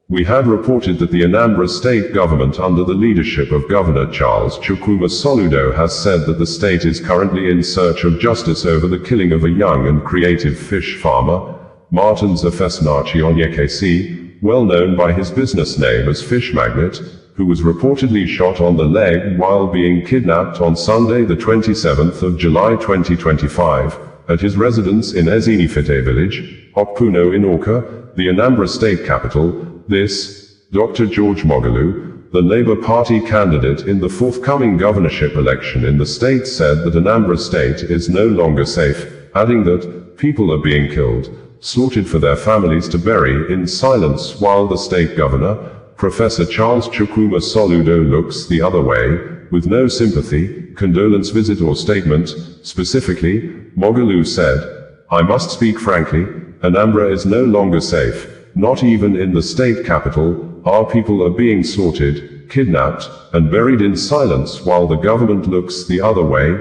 We had reported that the Anambra State government under the leadership of Governor Charles Chukwuma Soludo has said that the state is currently in search of justice over the killing of a young and creative fish farmer, Martins Afesinachi Onyekere, well known by his business name as Fish Magnet, who was reportedly shot on the leg while being kidnapped on Sunday the 27th of July 2025, at his residence in Ezinifite village, Okpuno in Awka, the Anambra State capital. This, Dr. George Moghalu, the Labour Party candidate in the forthcoming governorship election in the state, said that Anambra State is no longer safe, adding that people are being killed, slaughtered for their families to bury in silence, while the state governor, Professor Charles Chukwuma Soludo, looks the other way, with no sympathy, condolence visit or statement. Specifically, Moghalu said, I must speak frankly, Anambra is no longer safe. Not even in the state capital, our people are being slaughtered, kidnapped, and buried in silence while the government looks the other way.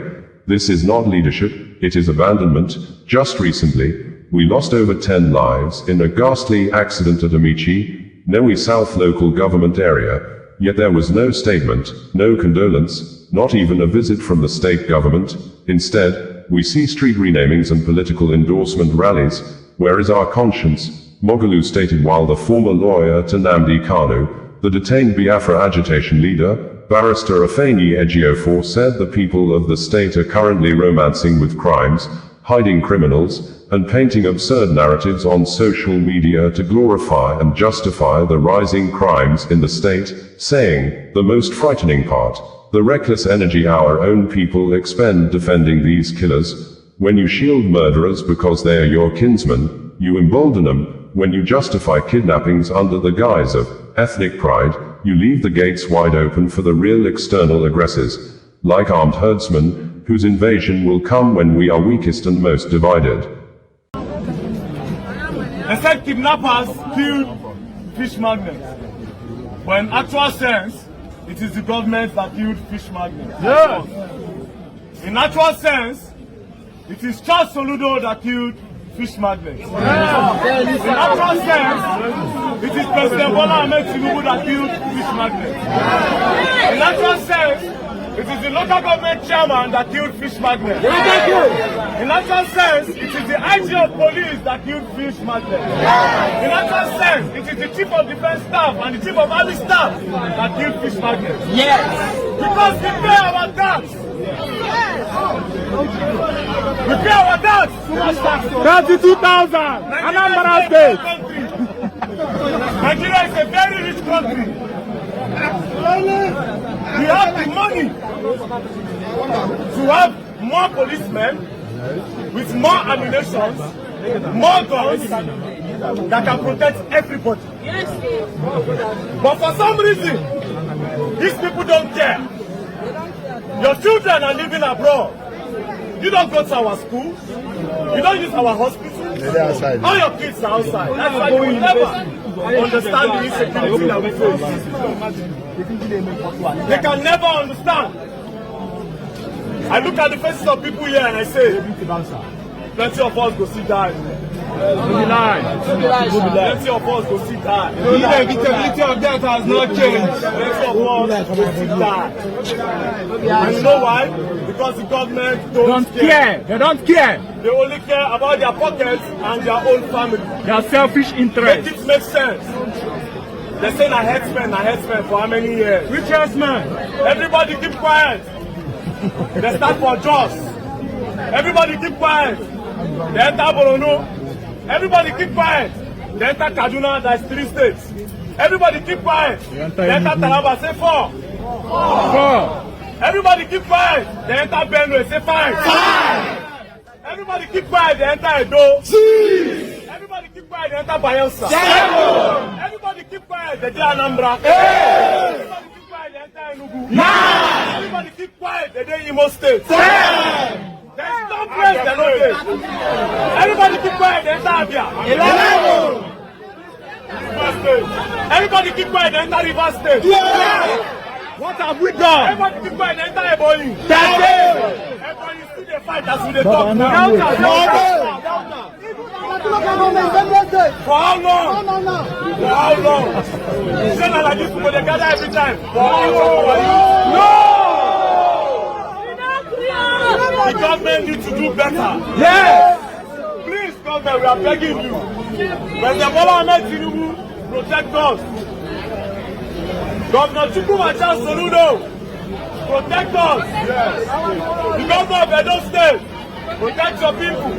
This is not leadership, it is abandonment. Just recently, we lost over 10 lives in a ghastly accident at Amici, Newi South local government area, yet there was no statement, no condolence, not even a visit from the state government. Instead, we see street renamings and political endorsement rallies. Where is our conscience? Moghalu stated, while the former lawyer to Nnamdi Kanu, the detained Biafra agitation leader, Barrister Afeni Ejiofor, said the people of the state are currently romancing with crimes, hiding criminals, and painting absurd narratives on social media to glorify and justify the rising crimes in the state, saying, the most frightening part, the reckless energy our own people expend defending these killers. When you shield murderers because they are your kinsmen, you embolden them. When you justify kidnappings under the guise of ethnic pride, you leave the gates wide open for the real external aggressors, like armed herdsmen, whose invasion will come when we are weakest and most divided. They said kidnappers killed fish magnates, but in actual sense, it is the government that killed fish magnates. Yes. In actual sense, it is Charles Soludo that killed fish magnates. Yes. In actual sense, it is President Bola Ahmed Tinubu that killed fish magnates. In actual sense, it is the local government chairman that killed fish magnates. In actual sense, it is the IG of police that killed fish magnates. In actual sense, it is the chief of defense staff and the chief of army staff that killed fish magnates. Yes. Because we pay our tax. We pay our tax. 32,000. Anambra State. Nigeria is a very rich country. We have the money to have more policemen with more ammunition, more guns that can protect everybody. But for some reason, these people don't care. Your children are living abroad. You don't go to our schools. You don't use our hospitals. All your kids are outside. That's why you will never understand the insecurity that we face. They can never understand. I look at the faces of people here and I say, plenty of us go see die. Plenty of us go see die. The inevitability of death has not changed. Plenty of us go see die. And you know why? Because the government don't care. They don't care. They only care about their pockets and their own family. Their selfish interests. Make it make sense. They say na headsmen for how many years? Which headsman? Everybody keep quiet. They start for Jos. Everybody keep quiet. They enter Borno. Everybody keep quiet. They enter Kaduna, that's 3 states. Everybody keep quiet. They enter Taraba, say 4. Everybody keep quiet. They enter Benue, say 5. Everybody keep quiet. They enter Edo. 6. Everybody keep quiet. They enter Bayelsa. 7. Everybody keep quiet. They enter Anambra. 8. Everybody keep quiet. They enter Enugu. 9. Everybody keep quiet. They enter Imo State. 10. There's no place they know this. Everybody keep quiet. They enter Abia. 11. Everybody keep quiet. They enter Rivers State. 12. What have we done? Everybody keep quiet. They enter Ebonyi. 13. Everybody see the fight as we talk now. For how long? For how long? Say na like this people they gather every time. For how long? No! The government needs to do better. Yes! Please, government, we are begging you. President Bola Ahmed Tinubu, protect us. Governor Chukwuma Charles Soludo, protect us. Yes. The governor of Edo State, protect your people.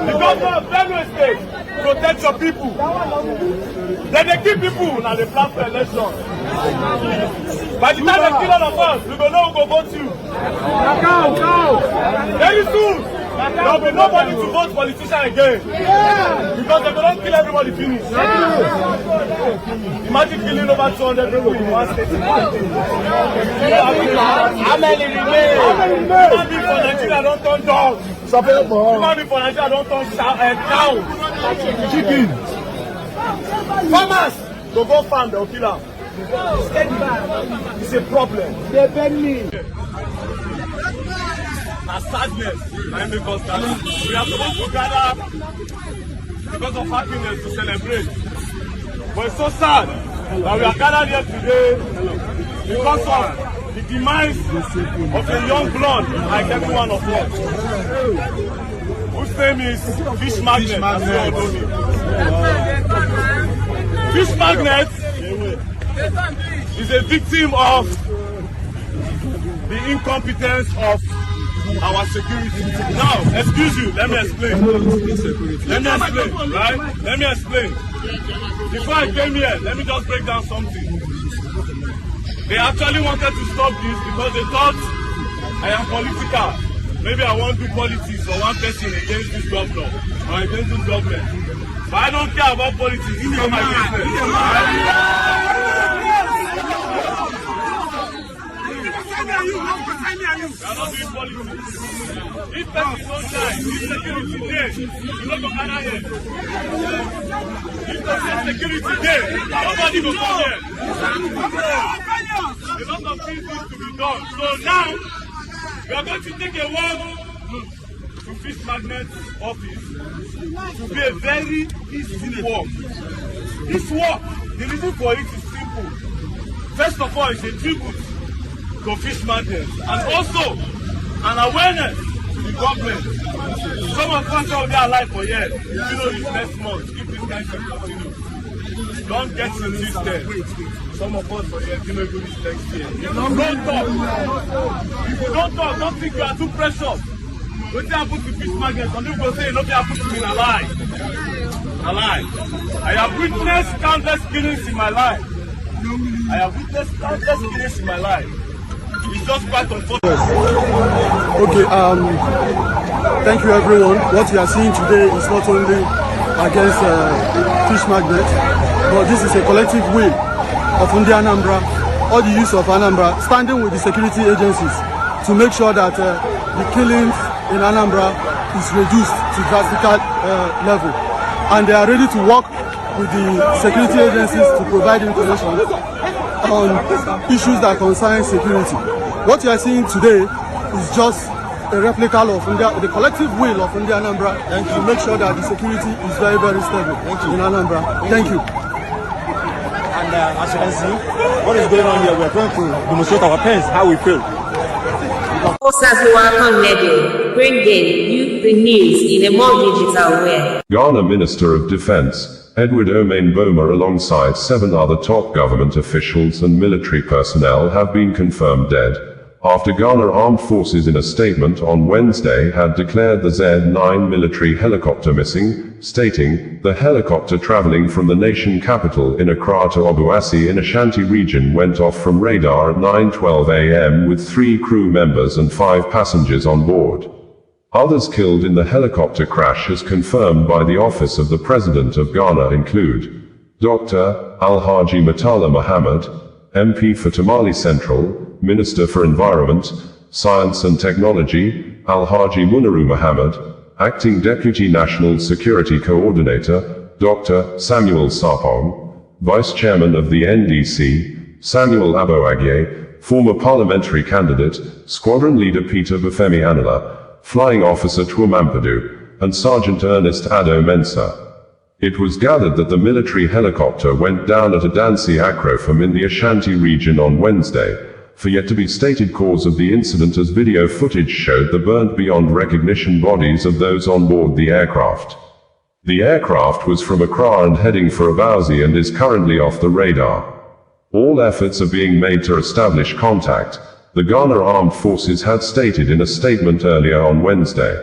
The governor of Benue State, protect your people. Then they kill people, now they plan for election. By the time they kill all of us, we will know who go vote you. Very soon, there will be nobody to vote politician again. Because they will not kill everybody finish. Imagine killing over 200 people in one state. How many remain? Human being for Nigeria don't turn dogs. Human being for Nigeria don't turn cows. Chicken. Farmers go farm, they'll kill them. It's a problem. They beg me. A sadness, because we are supposed to gather because of happiness to celebrate. But it's so sad that we are gathered here today because of the demise of a young blood like every one of us, whose name is Fish Magnet. Fish Magnet is a victim of the incompetence of our security. Now, excuse you, let me explain. Right? Let me explain. Before I came here, let me just break down something. They actually wanted to stop this because they thought I am political. maybe I want to do politics for one person against this governor or against this government. But I don't care about politics. It's not my business. We are not doing politics. If person don't die, if security there, you not go gather here. If person security there, nobody will come here. A lot of things need to be done. So now, we are going to take a walk to Fish Magnet office to be a very easy walk. This walk, the reason for it is simple. First of all, it's a tribute to Fish Magnet and also an awareness to the government. Some of us will be alive for years. You know this next month, if this guy can continue. Don't get resisted. Some of us for years, you know this next year. Don't talk. If you don't talk, don't think you are too precious. What happened to Fish Magnet? Some people say nothing happened to me in a lie. A lie. I have witnessed countless killings in my life. It's just quite unfortunate. Okay, thank you everyone. What we are seeing today is not only against Fish Magnet, but this is a collective will of Anambra, all the youth of Anambra, standing with the security agencies to make sure that the killings in Anambra is reduced to drastical level. And they are ready to work with the security agencies to provide information on issues that concern security. What you are seeing today is just a replica of the collective will of Anambra to make sure that the security is very, very stable in Anambra. Thank you. And as you can see, what is going on here, we are going to demonstrate our pains, how we feel. Bringing you the news in a more digital way. Ghana Minister of Defense, Edward Omain Boma, alongside 7 other top government officials and military personnel have been confirmed dead, after Ghana Armed Forces in a statement on Wednesday had declared the Z-9 military helicopter missing, stating, "The helicopter traveling from the nation capital in Accra to Obuasi in Ashanti region went off from radar at 9:12 a.m. with 3 crew members and 5 passengers on board." Others killed in the helicopter crash, as confirmed by the Office of the President of Ghana, include Dr. Alhaji Murtala Mohammed, MP for Tamale Central, Minister for Environment, Science and Technology, Alhaji Munaru Mohammed, Acting Deputy National Security Coordinator, Dr. Samuel Sarpong, Vice Chairman of the NDC, Samuel Aboagye, former parliamentary candidate, Squadron Leader Peter Bafemi Anala, Flying Officer Twumampadu, and Sergeant Ernest Ado Mensah. It was gathered that the military helicopter went down at Adansi Akrofam in the Ashanti region on Wednesday, for yet to be stated cause of the incident, as video footage showed the burnt beyond recognition bodies of those on board the aircraft. The aircraft was from Accra and heading for Obuasi and is currently off the radar. All efforts are being made to establish contact, the Ghana Armed Forces had stated in a statement earlier on Wednesday.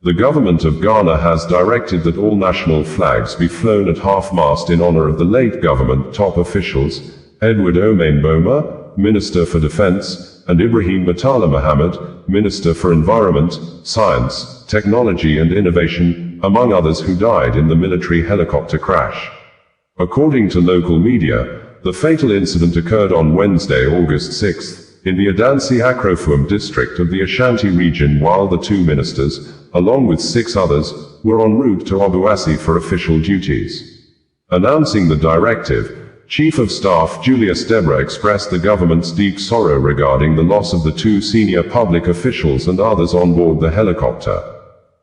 The government of Ghana has directed that all national flags be flown at half-mast in honor of the late government top officials, Edward Omain Boma, Minister for Defense, and Ibrahim Murtala Mohammed, Minister for Environment, Science, Technology and Innovation, among others, who died in the military helicopter crash. According to local media, the fatal incident occurred on Wednesday, August 6th, in the Adansi Akrofam district of the Ashanti region, while the 2 ministers, along with 6 others, were en route to Obuasi for official duties. Announcing the directive, Chief of Staff Julius Debra expressed the government's deep sorrow regarding the loss of the 2 senior public officials and others on board the helicopter.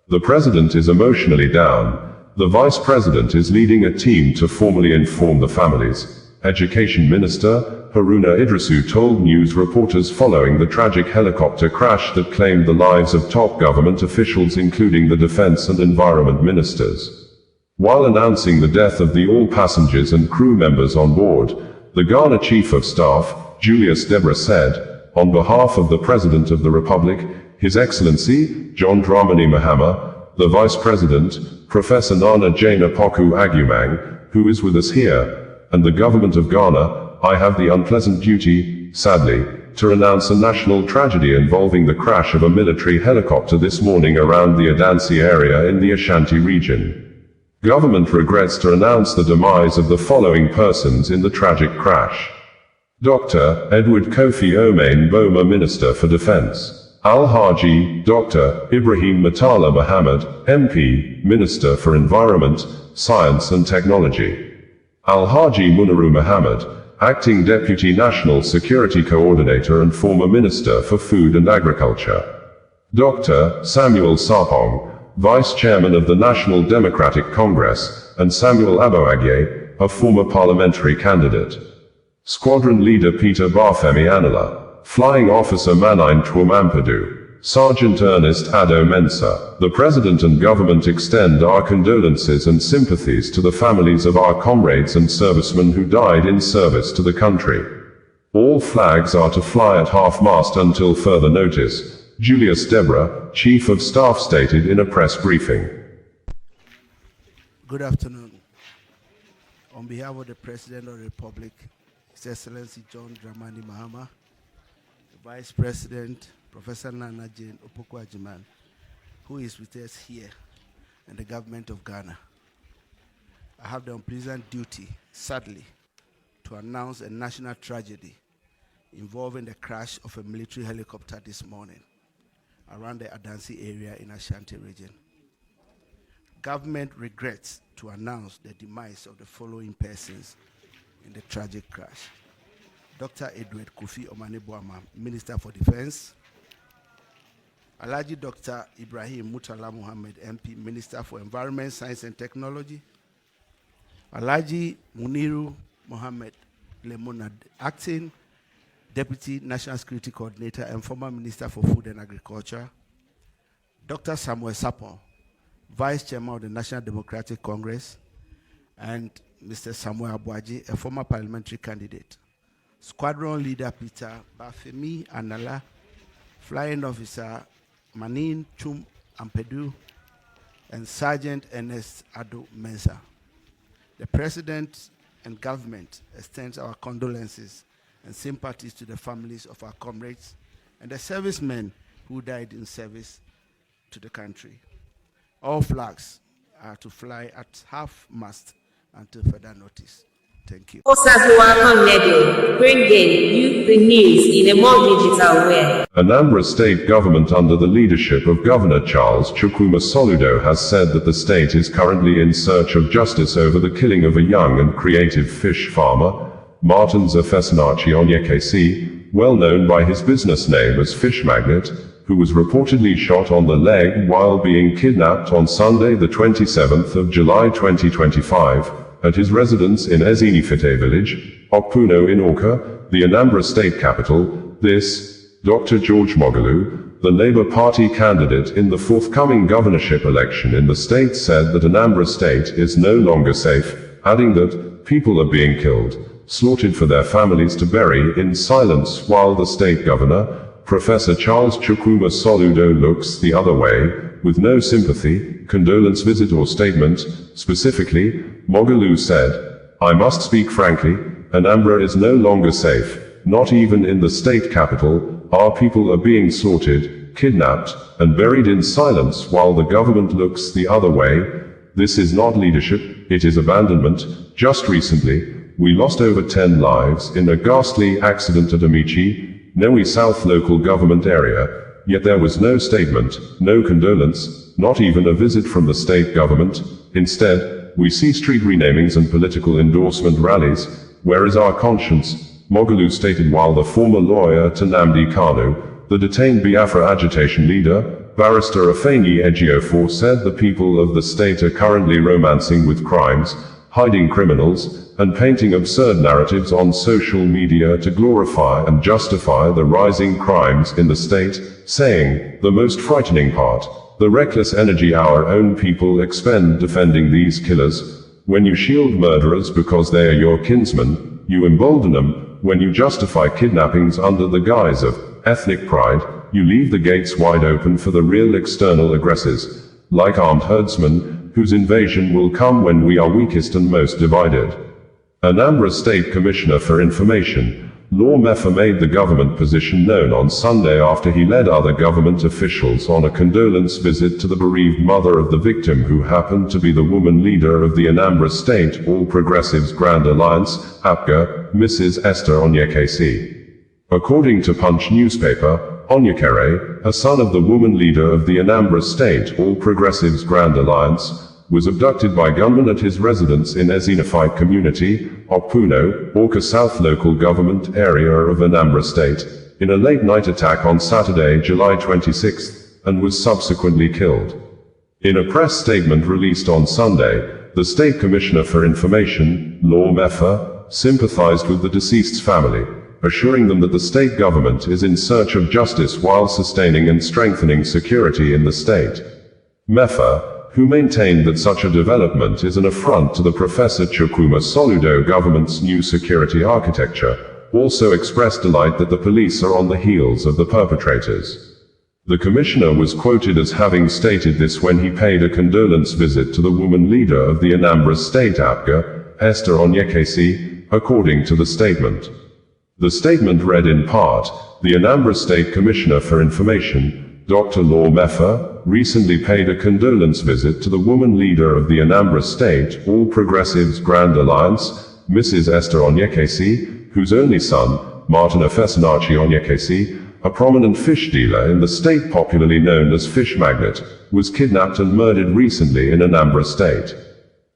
The president is emotionally down. The vice president is leading a team to formally inform the families. Education Minister Haruna Idrisu told news reporters following the tragic helicopter crash that claimed the lives of top government officials, including the defense and environment ministers. While announcing the death of all passengers and crew members on board, the Ghana Chief of Staff, Julius Debra, said, on behalf of the President of the Republic, His Excellency, John Dramani Mahama, the Vice President, Professor Nana Jane Apoku Agumang, who is with us here, and the Government of Ghana, I have the unpleasant duty, sadly, to announce a national tragedy involving the crash of a military helicopter this morning around the Adansi area in the Ashanti region. Government regrets to announce the demise of the following persons in the tragic crash. Dr. Edward Kofi Omain Boma, Minister for Defense. Al-Haji, Dr. Ibrahim Matala Mohammed, MP, Minister for Environment, Science and Technology. Al-Haji Munaru Mohammed, Acting Deputy National Security Coordinator and former Minister for Food and Agriculture. Dr. Samuel Sarpong, Vice Chairman of the National Democratic Congress, and Samuel Aboagye, a former parliamentary candidate. Squadron Leader Peter Barthemi Anala, Flying Officer Manine Twumampadu, Sergeant Ernest Ado Mensah. The President and Government extend our condolences and sympathies to the families of our comrades and servicemen who died in service to the country. All flags are to fly at half-mast until further notice, Julius Debra, Chief of Staff stated in a press briefing. Good afternoon. On behalf of the President of the Republic, His Excellency John Dramani Mahama, the Vice President, Professor Nana Jane Opoku-Agyeman, who is with us here, and the government of Ghana, I have the unpleasant duty, sadly, to announce a national tragedy involving the crash of a military helicopter this morning around the Adansi area in Ashanti region. Government regrets to announce the demise of the following persons in the tragic crash. Dr. Edward Kofi Omain Boma, Minister for Defense. Alhaji Dr. Ibrahim Matala Mohammed, MP, Minister for Environment, Science and Technology. Alhaji Muniru Mohammed Lemonad, Acting Deputy National Security Coordinator and former Minister for Food and Agriculture. Dr. Samuel Sarpong, Vice Chairman of the National Democratic Congress, and Mr. Samuel Aboagye, a former parliamentary candidate. Squadron Leader Peter Barthemi Anala, Flying Officer Manine Twumampadu, and Sergeant Ernest Ado Mensah. The President and Government extends our condolences and sympathies to the families of our comrades and the servicemen who died in service to the country. All flags are to fly at half-mast until further notice. Thank you. Bringing you the news in a more digital way. Anambra State Government under the leadership of Governor Charles Chukwuma Soludo has said that the state is currently in search of justice over the killing of a young and creative fish farmer, Martin Zafesinachi Onyekesi, well known by his business name as Fish Magnet, who was reportedly shot on the leg while being kidnapped on Sunday the 27th of July 2025, at his residence in Ezinifite village, Okpuno in Awka, the Anambra State capital. This, Dr. George Moghalu, the Labour Party candidate in the forthcoming governorship election in the state, said that Anambra State is no longer safe, adding that people are being killed, slaughtered for their families to bury in silence, while the state governor, Professor Charles Chukwuma Soludo, looks the other way, with no sympathy, condolence visit or statement. Specifically, Moghalu said, "I must speak frankly, Anambra is no longer safe, not even in the state capital. Our people are being slaughtered, kidnapped, and buried in silence while the government looks the other way. This is not leadership, it is abandonment." Just recently, we lost over 10 lives in a ghastly accident at Amici, Newi South local government area, yet there was no statement, no condolence, not even a visit from the state government. Instead, we see street renamings and political endorsement rallies. Where is our conscience? Moghalu stated, while the former lawyer to Nnamdi Kanu, the detained Biafra agitation leader, Barrister Afeni Ejiofor, said the people of the state are currently romancing with crimes, hiding criminals, and painting absurd narratives on social media to glorify and justify the rising crimes in the state, saying, "The most frightening part, the reckless energy our own people expend defending these killers. When you shield murderers because they are your kinsmen, you embolden them. When you justify kidnappings under the guise of ethnic pride, you leave the gates wide open for the real external aggressors, like armed herdsmen, whose invasion will come when we are weakest and most divided." Anambra State Commissioner for Information, Law Mefa made the government position known on Sunday after he led other government officials on a condolence visit to the bereaved mother of the victim, who happened to be the woman leader of the Anambra State All Progressives Grand Alliance, APGA, Mrs. Esther Onyekesi. According to Punch newspaper, Onyekere, a son of the woman leader of the Anambra State All Progressives Grand Alliance, was abducted by gunmen at his residence in Ezinified Community, Okpuno, Awka South local government area of Anambra State, in a late-night attack on Saturday, July 26, and was subsequently killed. In a press statement released on Sunday, the State Commissioner for Information, Law Mefa, sympathized with the deceased's family, assuring them that the state government is in search of justice while sustaining and strengthening security in the state. Mefa, who maintained that such a development is an affront to the Professor Chukwuma Soludo government's new security architecture, also expressed delight that the police are on the heels of the perpetrators. The commissioner was quoted as having stated this when he paid a condolence visit to the woman leader of the Anambra State APGA, Esther Onyekesi, according to the statement. The statement read in part, the Anambra State Commissioner for Information, Dr. Law Mefa, recently paid a condolence visit to the woman leader of the Anambra State All Progressives Grand Alliance, Mrs. Esther Onyekesi, whose only son, Martin Ofesinachi Onyekesi, a prominent fish dealer in the state popularly known as Fish Magnet, was kidnapped and murdered recently in Anambra State.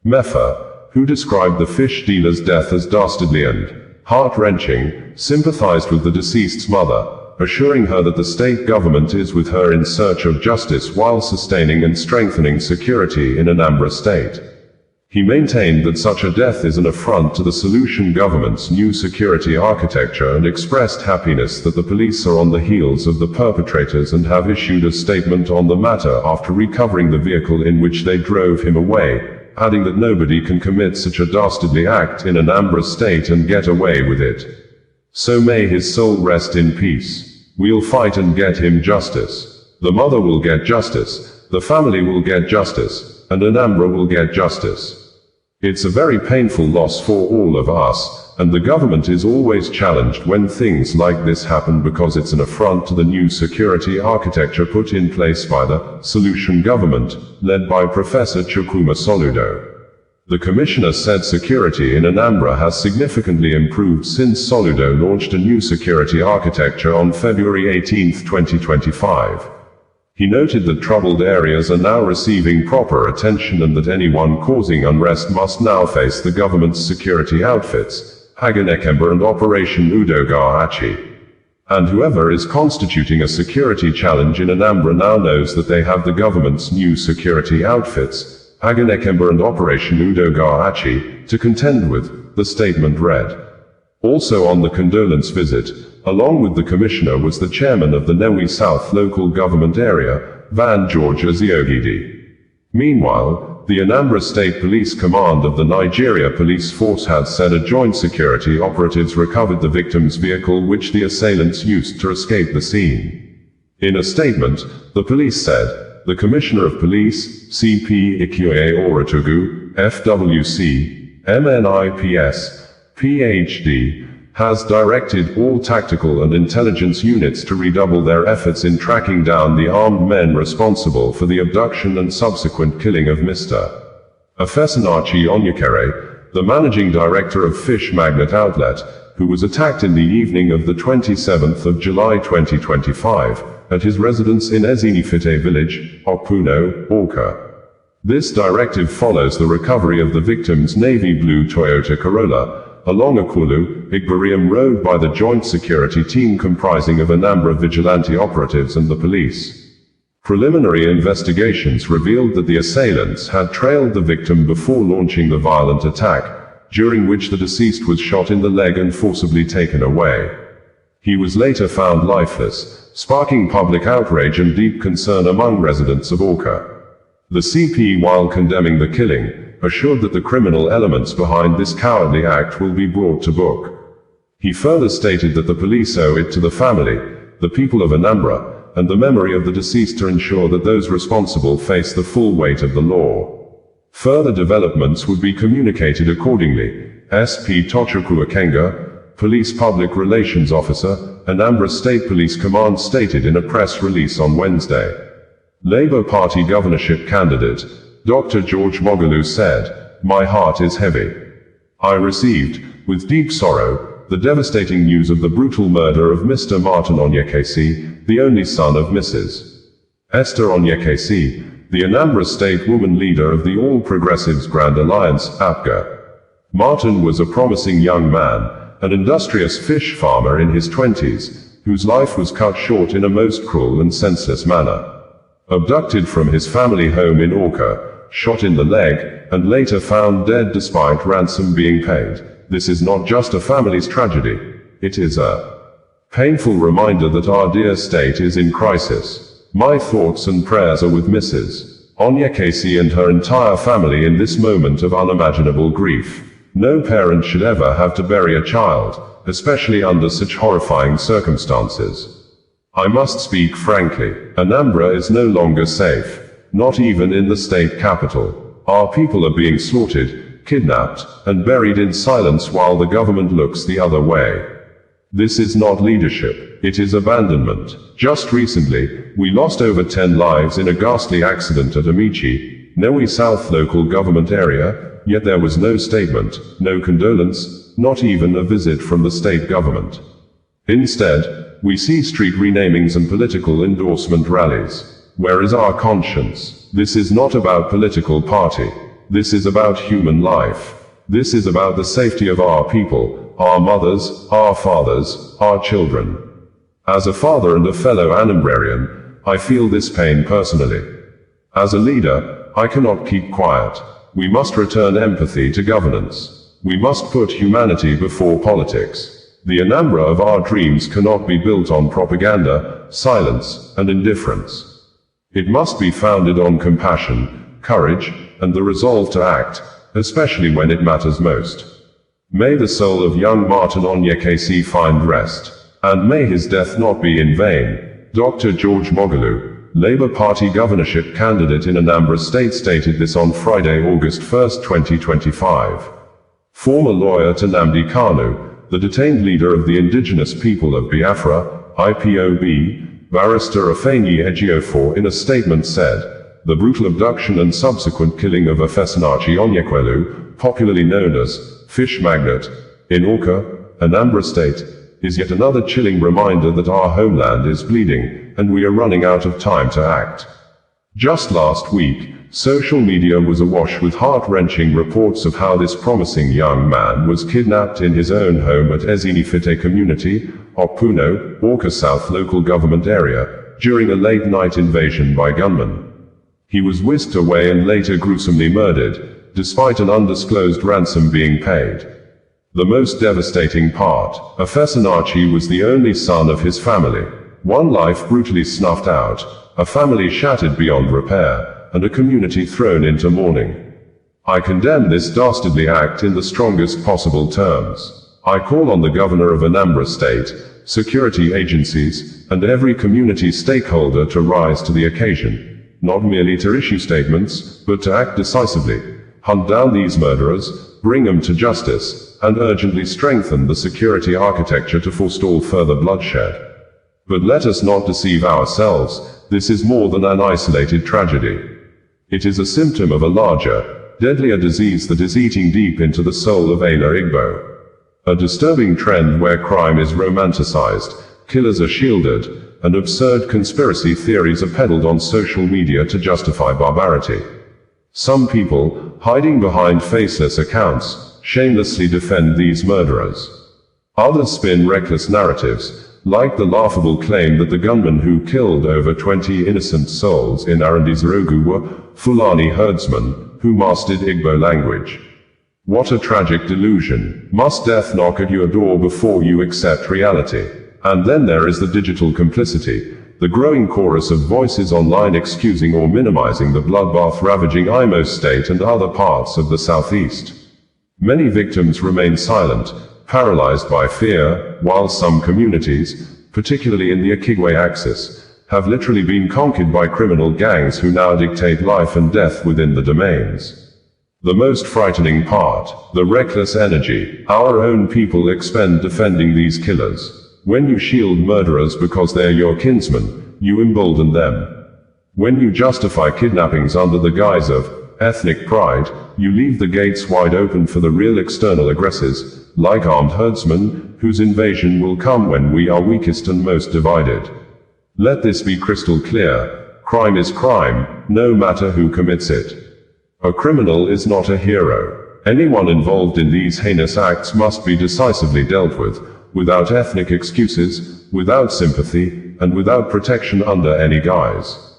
Mefa, who described the fish dealer's death as dastardly and heart-wrenching, sympathized with the deceased's mother, assuring her that the state government is with her in search of justice while sustaining and strengthening security in Anambra State. He maintained that such a death is an affront to the solution government's new security architecture and expressed happiness that the police are on the heels of the perpetrators and have issued a statement on the matter after recovering the vehicle in which they drove him away, adding that nobody can commit such a dastardly act in Anambra State and get away with it. So may his soul rest in peace. We'll fight and get him justice. The mother will get justice, the family will get justice, and Anambra will get justice. It's a very painful loss for all of us, and the government is always challenged when things like this happen because it's an affront to the new security architecture put in place by the solution government, led by Professor Chukwuma Soludo. The commissioner said security in Anambra has significantly improved since Soludo launched a new security architecture on February 18, 2025. He noted that troubled areas are now receiving proper attention and that anyone causing unrest must now face the government's security outfits, Haganekemba and Operation Udoga Achi. And whoever is constituting a security challenge in Anambra now knows that they have the government's new security outfits, Haganekemba and Operation Udoga Achi, to contend with, the statement read. Also on the condolence visit, along with the commissioner, was the chairman of the Newi South local government area, Van George Aziogidi. Meanwhile, the Anambra State Police Command of the Nigeria Police Force had said a joint security operatives recovered the victim's vehicle which the assailants used to escape the scene. In a statement, the police said, the Commissioner of Police, CP Ikyoe Oratugu, FWC, MNIPS, PhD, has directed all tactical and intelligence units to redouble their efforts in tracking down the armed men responsible for the abduction and subsequent killing of Mr. Ofesinachi Onyekere, the managing director of Fish Magnet Outlet, who was attacked in the evening of the 27th of July 2025, at his residence in Ezinifite village, Okpuno, Awka. This directive follows the recovery of the victim's navy blue Toyota Corolla, along Akulu, Igbariam Road by the joint security team comprising of Anambra vigilante operatives and the police. Preliminary investigations revealed that the assailants had trailed the victim before launching the violent attack, during which the deceased was shot in the leg and forcibly taken away. He was later found lifeless, sparking public outrage and deep concern among residents of Awka. The CP, while condemning the killing, assured that the criminal elements behind this cowardly act will be brought to book. He further stated that the police owe it to the family, the people of Anambra, and the memory of the deceased to ensure that those responsible face the full weight of the law. Further developments would be communicated accordingly. SP Tochukwu Akenga, Police Public Relations Officer, Anambra State Police Command stated in a press release on Wednesday. Labour Party governorship candidate, Dr. George Moghalu said, "My heart is heavy. I received, with deep sorrow, the devastating news of the brutal murder of Mr. Martin Onyekesi, the only son of Mrs. Esther Onyekesi, the Anambra State woman leader of the All Progressives Grand Alliance, APGA. Martin was a promising young man, an industrious fish farmer in his 20s, whose life was cut short in a most cruel and senseless manner. Abducted from his family home in Orca, shot in the leg, and later found dead despite ransom being paid. This is not just a family's tragedy. It is a painful reminder that our dear state is in crisis. My thoughts and prayers are with Mrs. Onyekesi and her entire family in this moment of unimaginable grief. No parent should ever have to bury a child, especially under such horrifying circumstances. I must speak frankly. Anambra is no longer safe. Not even in the state capital. Our people are being slaughtered, kidnapped, and buried in silence while the government looks the other way. This is not leadership, it is abandonment. Just recently, we lost over 10 lives in a ghastly accident at Amici, Noe South local government area, yet there was no statement, no condolence, not even a visit from the state government. Instead, we see street renamings and political endorsement rallies. Where is our conscience? This is not about political party. This is about human life. This is about the safety of our people, our mothers, our fathers, our children. As a father and a fellow Anambrarian, I feel this pain personally. As a leader, I cannot keep quiet. We must return empathy to governance. We must put humanity before politics. The Anambra of our dreams cannot be built on propaganda, silence, and indifference. It must be founded on compassion, courage, and the resolve to act, especially when it matters most. May the soul of young Martin Onyekesi find rest, and may his death not be in vain. Dr. George Moghalu, Labour Party governorship candidate in Anambra State, stated this on Friday, August 1, 2025. Former lawyer to Nnamdi Kanu, the detained leader of the indigenous people of Biafra, IPOB, Barrister Afenyi Ejiofor, in a statement said, "The brutal abduction and subsequent killing of Afesinachi Onyekwelu, popularly known as Fish Magnate, in Orca, Anambra State, is yet another chilling reminder that our homeland is bleeding, and we are running out of time to act." Just last week, social media was awash with heart-wrenching reports of how this promising young man was kidnapped in his own home at Ezinifite community, Okuno, Orca South local government area, during a late-night invasion by gunmen. He was whisked away and later gruesomely murdered, despite an undisclosed ransom being paid. The most devastating part, Afesinachi was the only son of his family. One life brutally snuffed out, a family shattered beyond repair, and a community thrown into mourning. I condemn this dastardly act in the strongest possible terms. I call on the governor of Anambra State, security agencies, and every community stakeholder to rise to the occasion, not merely to issue statements, but to act decisively, hunt down these murderers, bring them to justice, and urgently strengthen the security architecture to forestall further bloodshed. But let us not deceive ourselves, this is more than an isolated tragedy. It is a symptom of a larger, deadlier disease that is eating deep into the soul of Ala Igbo. A disturbing trend where crime is romanticized, killers are shielded, and absurd conspiracy theories are peddled on social media to justify barbarity. Some people, hiding behind faceless accounts, shamelessly defend these murderers. Others spin reckless narratives, like the laughable claim that the gunmen who killed over 20 innocent souls in Arundizorogu were Fulani herdsmen who mastered Igbo language. What a tragic delusion. Must death knock at your door before you accept reality? And then there is the digital complicity, the growing chorus of voices online excusing or minimizing the bloodbath ravaging Imo State and other parts of the southeast. Many victims remain silent, paralyzed by fear, while some communities, particularly in the Okigwe axis, have literally been conquered by criminal gangs who now dictate life and death within the domains. The most frightening part, the reckless energy our own people expend defending these killers. When you shield murderers because they're your kinsmen, you embolden them. When you justify kidnappings under the guise of ethnic pride, you leave the gates wide open for the real external aggressors, like armed herdsmen, whose invasion will come when we are weakest and most divided. Let this be crystal clear: crime is crime, no matter who commits it. A criminal is not a hero. Anyone involved in these heinous acts must be decisively dealt with, without ethnic excuses, without sympathy, and without protection under any guise.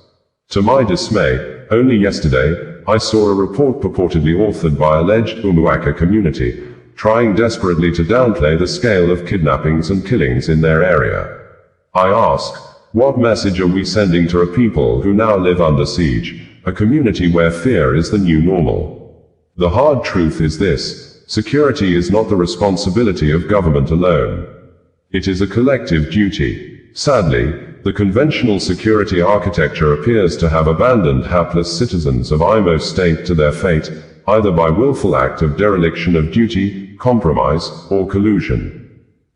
To my dismay, only yesterday, I saw a report purportedly authored by alleged Umuaka community, trying desperately to downplay the scale of kidnappings and killings in their area. I ask, what message are we sending to a people who now live under siege, a community where fear is the new normal? The hard truth is this: security is not the responsibility of government alone. It is a collective duty. Sadly, the conventional security architecture appears to have abandoned hapless citizens of IMO state to their fate, either by willful act of dereliction of duty, compromise, or collusion.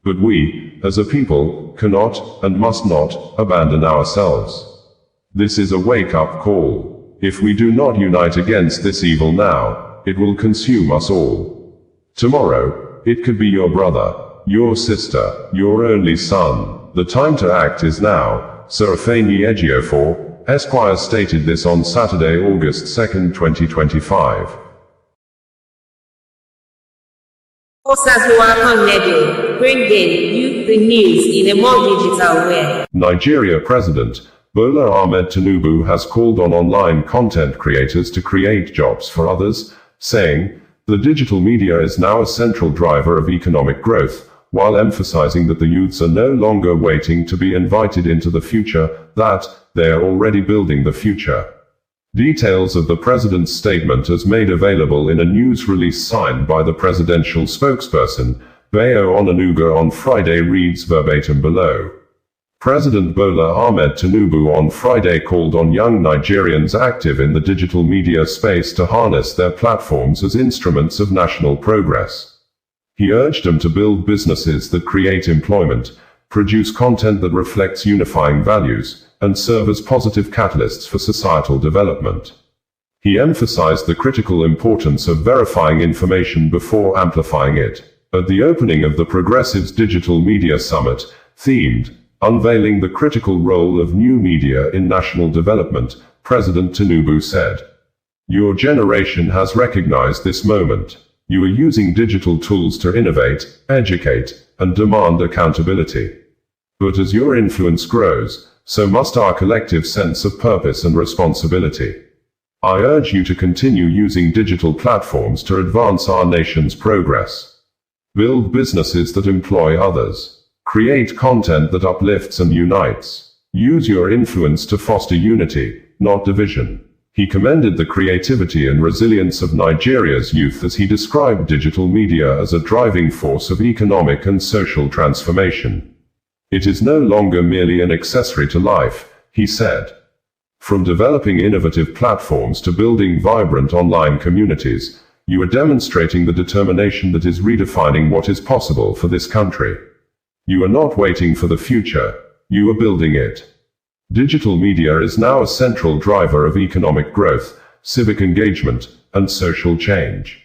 But we, as a people, cannot, and must not, abandon ourselves. This is a wake-up call. If we do not unite against this evil now, it will consume us all. Tomorrow, it could be your brother, your sister, your only son. The time to act is now, Sir Afeni Ejiofor, Esquire stated this on Saturday, August 2, 2025. Bringing you the news in a more digital way. Nigeria President Bola Ahmed Tinubu has called on online content creators to create jobs for others, saying, "The digital media is now a central driver of economic growth," while emphasizing that the youths are no longer waiting to be invited into the future, that they are already building the future. Details of the president's statement as made available in a news release signed by the presidential spokesperson, Bayo Onanuga, on Friday reads verbatim below. President Bola Ahmed Tinubu on Friday called on young Nigerians active in the digital media space to harness their platforms as instruments of national progress. He urged them to build businesses that create employment, produce content that reflects unifying values, and serve as positive catalysts for societal development. He emphasized the critical importance of verifying information before amplifying it. At the opening of the Progressives Digital Media Summit, themed, "Unveiling the Critical Role of New Media in National Development," President Tinubu said, "Your generation has recognized this moment. You are using digital tools to innovate, educate, and demand accountability. But as your influence grows, so must our collective sense of purpose and responsibility. I urge you to continue using digital platforms to advance our nation's progress. Build businesses that employ others. Create content that uplifts and unites. Use your influence to foster unity, not division." He commended the creativity and resilience of Nigeria's youth as he described digital media as a driving force of economic and social transformation. "It is no longer merely an accessory to life," he said. "From developing innovative platforms to building vibrant online communities, you are demonstrating the determination that is redefining what is possible for this country. You are not waiting for the future, you are building it." Digital media is now a central driver of economic growth, civic engagement, and social change.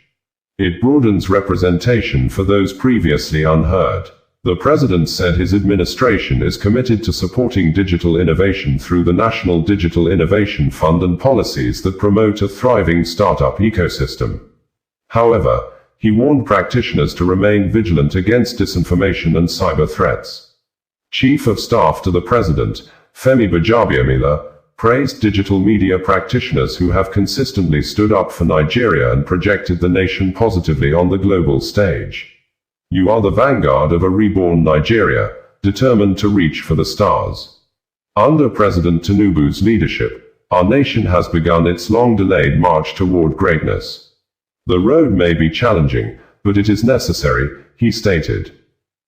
It broadens representation for those previously unheard. The president said his administration is committed to supporting digital innovation through the National Digital Innovation Fund and policies that promote a thriving startup ecosystem. However, he warned practitioners to remain vigilant against disinformation and cyber threats. Chief of Staff to the President, Femi Gbajabiamila, praised digital media practitioners who have consistently stood up for Nigeria and projected the nation positively on the global stage. "You are the vanguard of a reborn Nigeria, determined to reach for the stars." Under President Tinubu's leadership, our nation has begun its long-delayed march toward greatness. "The road may be challenging, but it is necessary," he stated.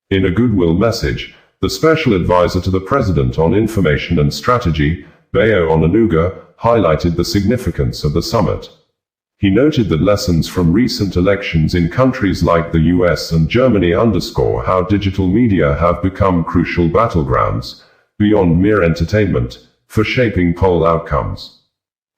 In a goodwill message, the Special Advisor to the President on Information and Strategy, Bayo Onanuga, highlighted the significance of the summit. He noted that lessons from recent elections in countries like the US and Germany underscore how digital media have become crucial battlegrounds, beyond mere entertainment, for shaping poll outcomes.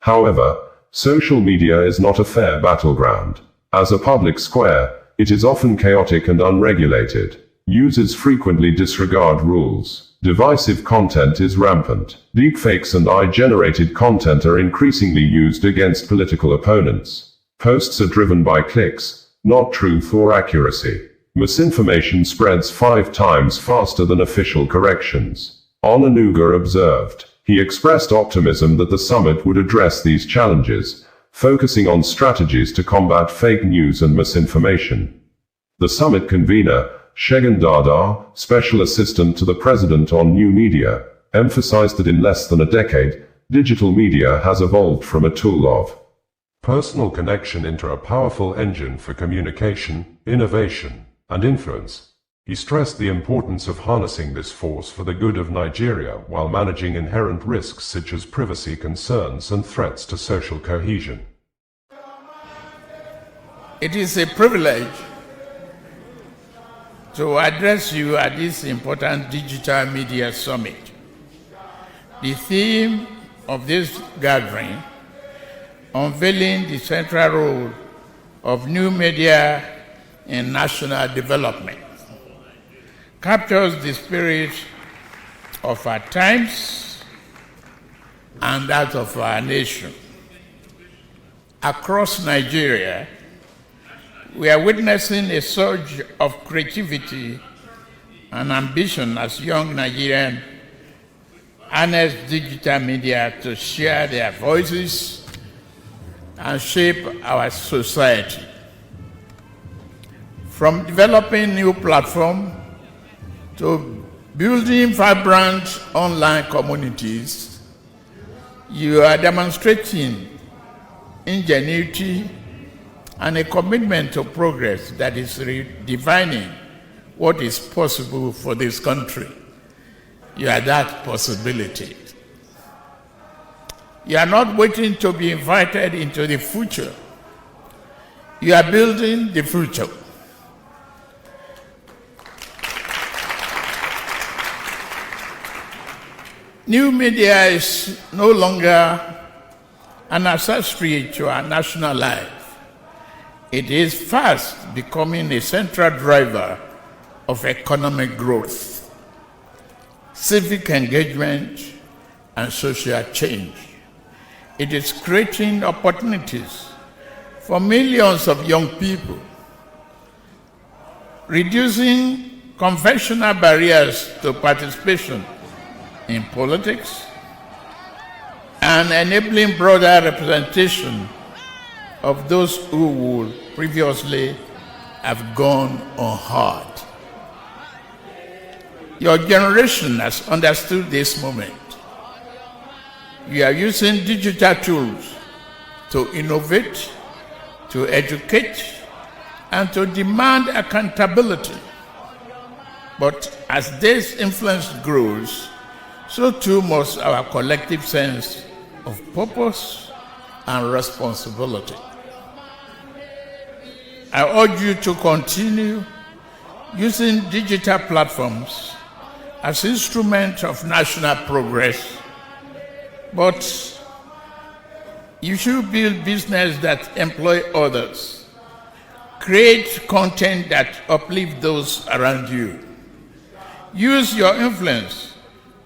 However, social media is not a fair battleground. As a public square, it is often chaotic and unregulated. Users frequently disregard rules. Divisive content is rampant. Deepfakes and AI-generated content are increasingly used against political opponents. Posts are driven by clicks, not truth or accuracy. Misinformation spreads 5 times faster than official corrections. Onanuga observed. He expressed optimism that the summit would address these challenges, focusing on strategies to combat fake news and misinformation. The summit convener, Shegan Dada, Special Assistant to the President on New Media, emphasized that in less than a decade, digital media has evolved from a tool of personal connection into a powerful engine for communication, innovation, and influence. He stressed the importance of harnessing this force for the good of Nigeria while managing inherent risks such as privacy concerns and threats to social cohesion. It is a privilege to address you at this important digital media summit. The theme of this gathering, unveiling the central role of new media in national development, captures the spirit of our times and that of our nation. Across Nigeria, we are witnessing a surge of creativity and ambition as young Nigerians harness digital media to share their voices and shape our society. From developing new platforms to building vibrant online communities, you are demonstrating ingenuity and a commitment to progress that is redefining what is possible for this country. You are that possibility. You are not waiting to be invited into the future. You are building the future. New media is no longer an accessory to our national life. It is fast becoming a central driver of economic growth, civic engagement, and social change. It is creating opportunities for millions of young people, reducing conventional barriers to participation in politics, and enabling broader representation of those who would previously have gone unheard. Your generation has understood this moment. You are using digital tools to innovate, to educate, and to demand accountability. But as this influence grows, so too must our collective sense of purpose and responsibility. I urge you to continue using digital platforms as instruments of national progress, but you should build business that employ others, create content that uplift those around you, use your influence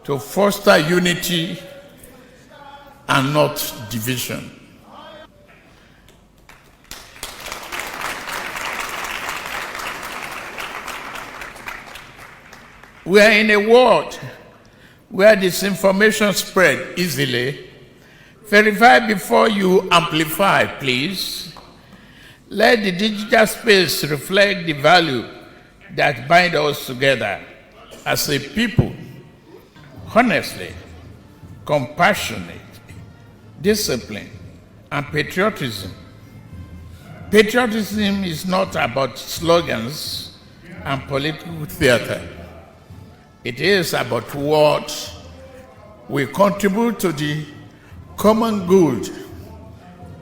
to foster unity and not division. We are in a world where disinformation spread easily. Verify before you amplify, please. Let the digital space reflect the value that binds us together as a people. Honestly, compassionate, discipline, and patriotism. Patriotism is not about slogans and political theater. It is about what we contribute to the common good.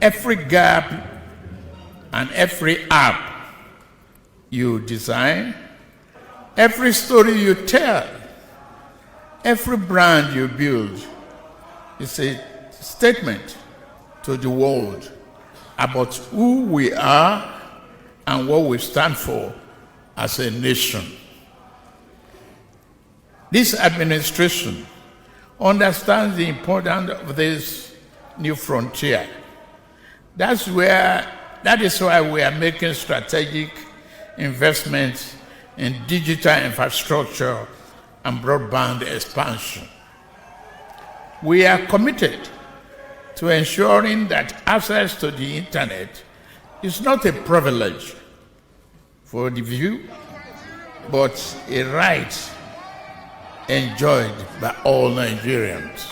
Every gap and every app you design, every story you tell, every brand you build is a statement to the world about who we are and what we stand for as a nation. This administration understands the importance of this new frontier. That is why we are making strategic investments in digital infrastructure and broadband expansion. We are committed to ensuring that access to the internet is not a privilege for the few, but a right enjoyed by all Nigerians.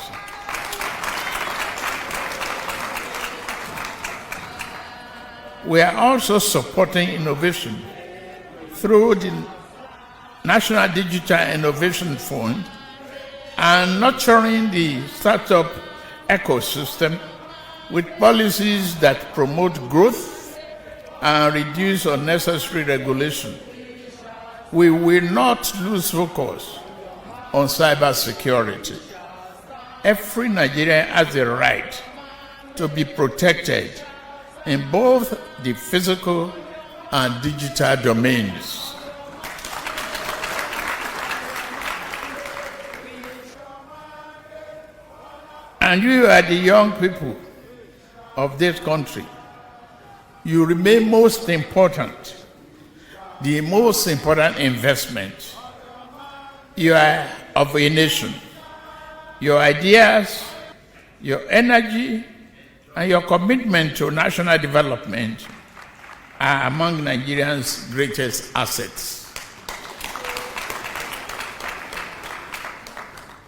We are also supporting innovation through the National Digital Innovation Fund and nurturing the startup ecosystem with policies that promote growth and reduce unnecessary regulation. We will not lose focus on cybersecurity. Every Nigerian has the right to be protected in both the physical and digital domains. And you are the young people of this country. You remain most important, the most important investment. You are of a nation. Your ideas, your energy, and your commitment to national development are among Nigerians' greatest assets.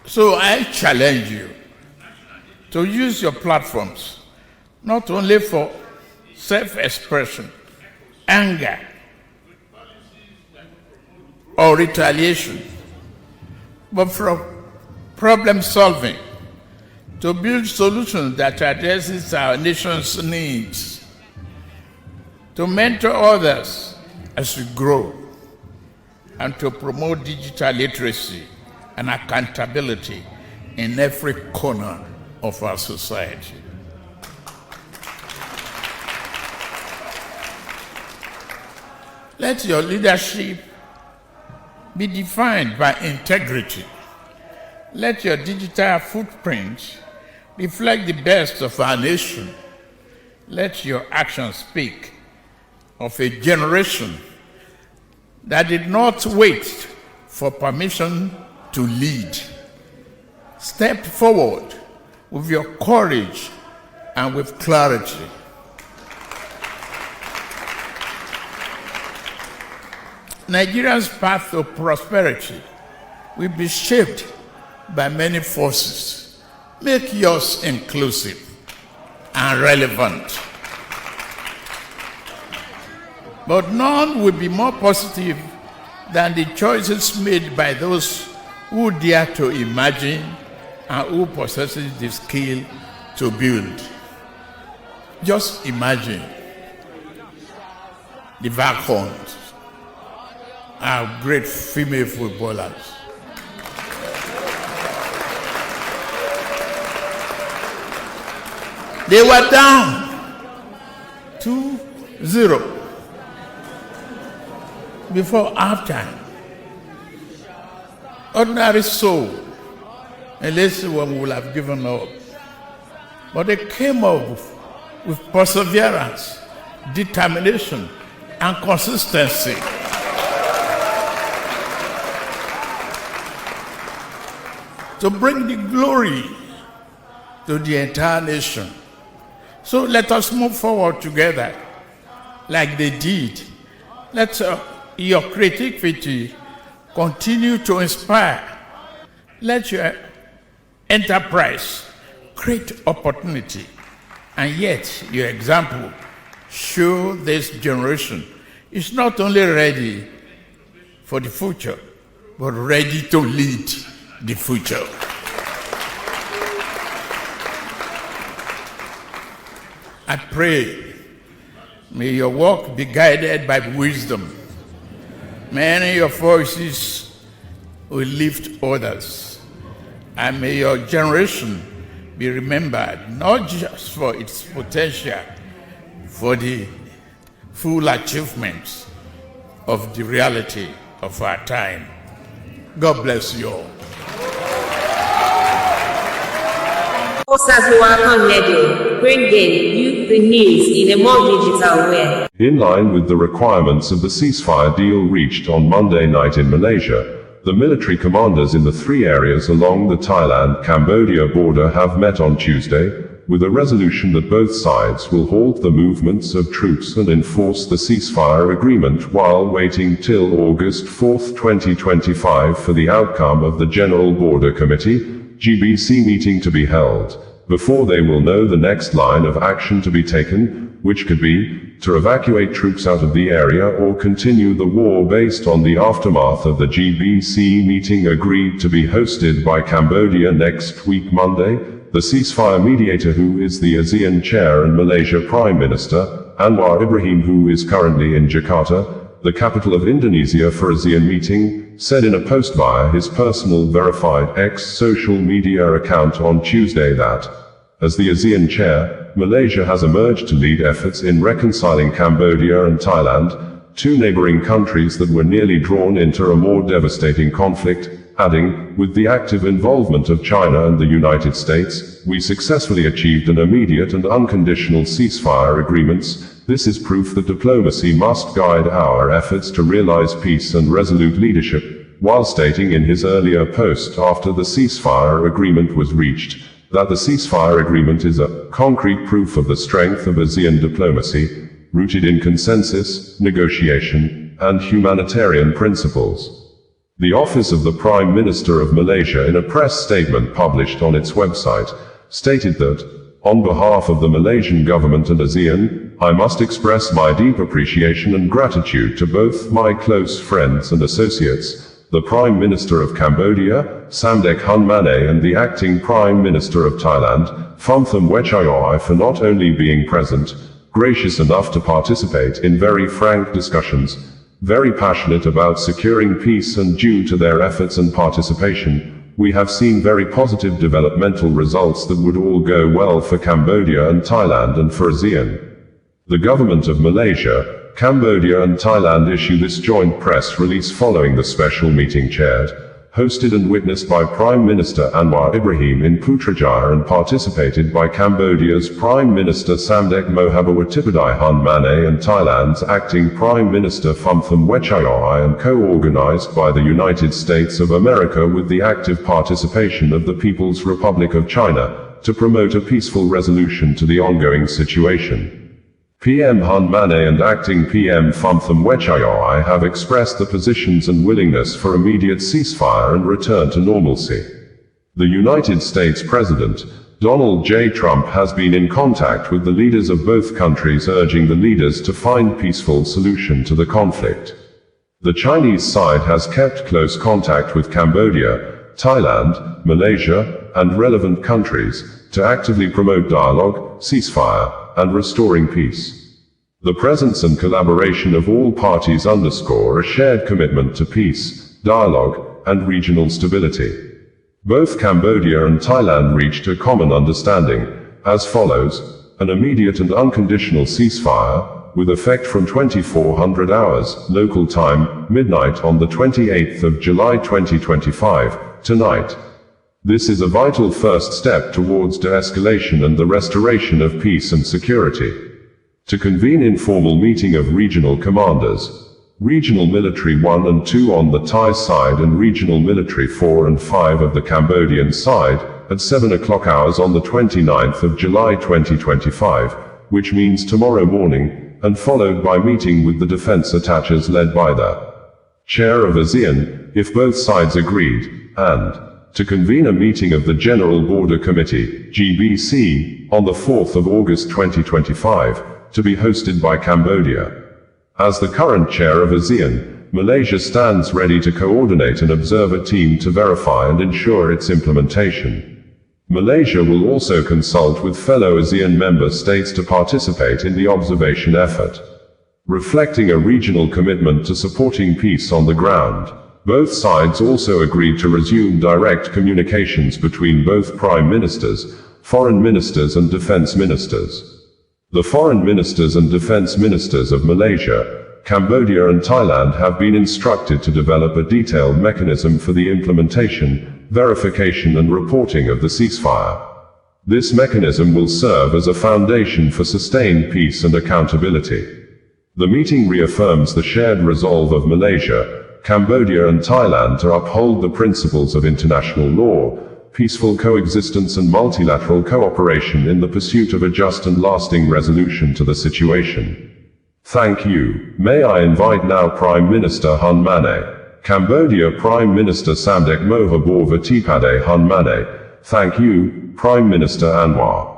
So I challenge you to use your platforms not only for self-expression, anger, or retaliation, but for problem solving, to build solutions that addresses our nation's needs, to mentor others as we grow, and to promote digital literacy and accountability in every corner of our society. Let your leadership be defined by integrity. Let your digital footprint reflect the best of our nation. Let your actions speak of a generation that did not wait for permission to lead. Step forward with your courage and with clarity. Nigeria's path to prosperity will be shaped by many forces. Make yours inclusive and relevant. But none will be more positive than the choices made by those who dare to imagine and who possesses the skill to build. Just imagine the Vaghorns, our great female footballers. They were down 2-0 before halftime. Ordinary soul, unless one would have given up. But they came up with perseverance, determination, and consistency. To bring the glory to the entire nation. So let us move forward together like they did. Let your creativity continue to inspire. Let your enterprise create opportunity. And yet, your example show this generation is not only ready for the future, but ready to lead the future. I pray May your work be guided by wisdom. May your voices will lift others. And may your generation be remembered not just for its potential, for the full achievements of the reality of our time. God bless you all. Bringing you the news in a more digital way. In line with the requirements of the ceasefire deal reached on Monday night in Malaysia, the military commanders in the three areas along the Thailand-Cambodia border have met on Tuesday, with a resolution that both sides will halt the movements of troops and enforce the ceasefire agreement while waiting till August 4, 2025 for the outcome of the General Border Committee (GBC) meeting to be held, before they will know the next line of action to be taken, which could be to evacuate troops out of the area or continue the war based on the aftermath of the GBC meeting agreed to be hosted by Cambodia next week Monday. The ceasefire mediator, who is the ASEAN chair and Malaysia Prime Minister, Anwar Ibrahim, who is currently in Jakarta, the capital of Indonesia for ASEAN meeting, said in a post via his personal verified X social media account on Tuesday that, as the ASEAN chair, Malaysia has emerged to lead efforts in reconciling Cambodia and Thailand, two neighboring countries that were nearly drawn into a more devastating conflict, adding, with the active involvement of China and the United States, we successfully achieved an immediate and unconditional ceasefire agreements. This is proof that diplomacy must guide our efforts to realize peace and resolute leadership, while stating in his earlier post after the ceasefire agreement was reached, that the ceasefire agreement is a concrete proof of the strength of ASEAN diplomacy, rooted in consensus, negotiation, and humanitarian principles. The Office of the Prime Minister of Malaysia, in a press statement published on its website, stated that, on behalf of the Malaysian government and ASEAN, I must express my deep appreciation and gratitude to both my close friends and associates, the Prime Minister of Cambodia, Samdech Hun Mane, and the Acting Prime Minister of Thailand, Phumtham Wechayoi, for not only being present, gracious enough to participate in very frank discussions, very passionate about securing peace, and due to their efforts and participation, we have seen very positive developmental results that would all go well for Cambodia and Thailand and for ASEAN. The government of Malaysia, Cambodia and Thailand issue this joint press release following the special meeting chaired, hosted and witnessed by Prime Minister Anwar Ibrahim in Putrajaya and participated by Cambodia's Prime Minister Samdech Mohabawatipadai Hun Mane and Thailand's Acting Prime Minister Phumtham Wechayoi, and co-organized by the United States of America with the active participation of the People's Republic of China, to promote a peaceful resolution to the ongoing situation. PM Hun Mane and Acting PM Phumtham Wechayoi have expressed the positions and willingness for immediate ceasefire and return to normalcy. The United States President, Donald J. Trump, has been in contact with the leaders of both countries, urging the leaders to find peaceful solution to the conflict. The Chinese side has kept close contact with Cambodia, Thailand, Malaysia, and relevant countries, to actively promote dialogue, ceasefire, and restoring peace. The presence and collaboration of all parties underscore a shared commitment to peace, dialogue, and regional stability. Both Cambodia and Thailand reached a common understanding, as follows: an immediate and unconditional ceasefire, with effect from 2400 hours, local time, midnight on the 28th of July 2025, tonight. This is a vital first step towards de-escalation and the restoration of peace and security. To convene informal meeting of regional commanders, Regional Military 1 and 2 on the Thai side and Regional Military 4 and 5 of the Cambodian side, at 7 o'clock hours on the 29th of July 2025, which means tomorrow morning, and followed by meeting with the defense attaches led by the chair of ASEAN, if both sides agreed, and to convene a meeting of the General Border Committee, GBC, on the 4th of August 2025, to be hosted by Cambodia. As the current chair of ASEAN, Malaysia stands ready to coordinate and observe a team to verify and ensure its implementation. Malaysia will also consult with fellow ASEAN member states to participate in the observation effort. Reflecting a regional commitment to supporting peace on the ground, both sides also agreed to resume direct communications between both prime ministers, foreign ministers and defense ministers. The foreign ministers and defense ministers of Malaysia, Cambodia and Thailand have been instructed to develop a detailed mechanism for the implementation, verification and reporting of the ceasefire. This mechanism will serve as a foundation for sustained peace and accountability. The meeting reaffirms the shared resolve of Malaysia, Cambodia and Thailand to uphold the principles of international law, peaceful coexistence and multilateral cooperation in the pursuit of a just and lasting resolution to the situation. Thank you. May I invite now Prime Minister Hun Mane, Cambodia Prime Minister Samdech Mohabor Tipade Hun Mane. Thank you, Prime Minister Anwar.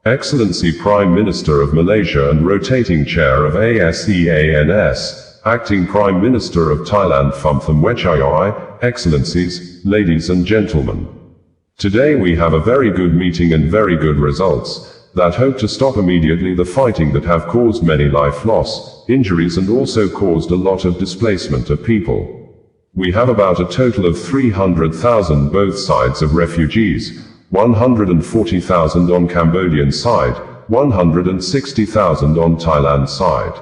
Excellency Prime Minister of Malaysia and rotating chair of ASEANS, Acting Prime Minister of Thailand Phumtham Wechayai, Excellencies, ladies and gentlemen. Today we have a very good meeting and very good results that hope to stop immediately the fighting that have caused many life loss, injuries and also caused a lot of displacement of people. We have about a total of 300,000 both sides of refugees, 140,000 on Cambodian side, 160,000 on Thailand side.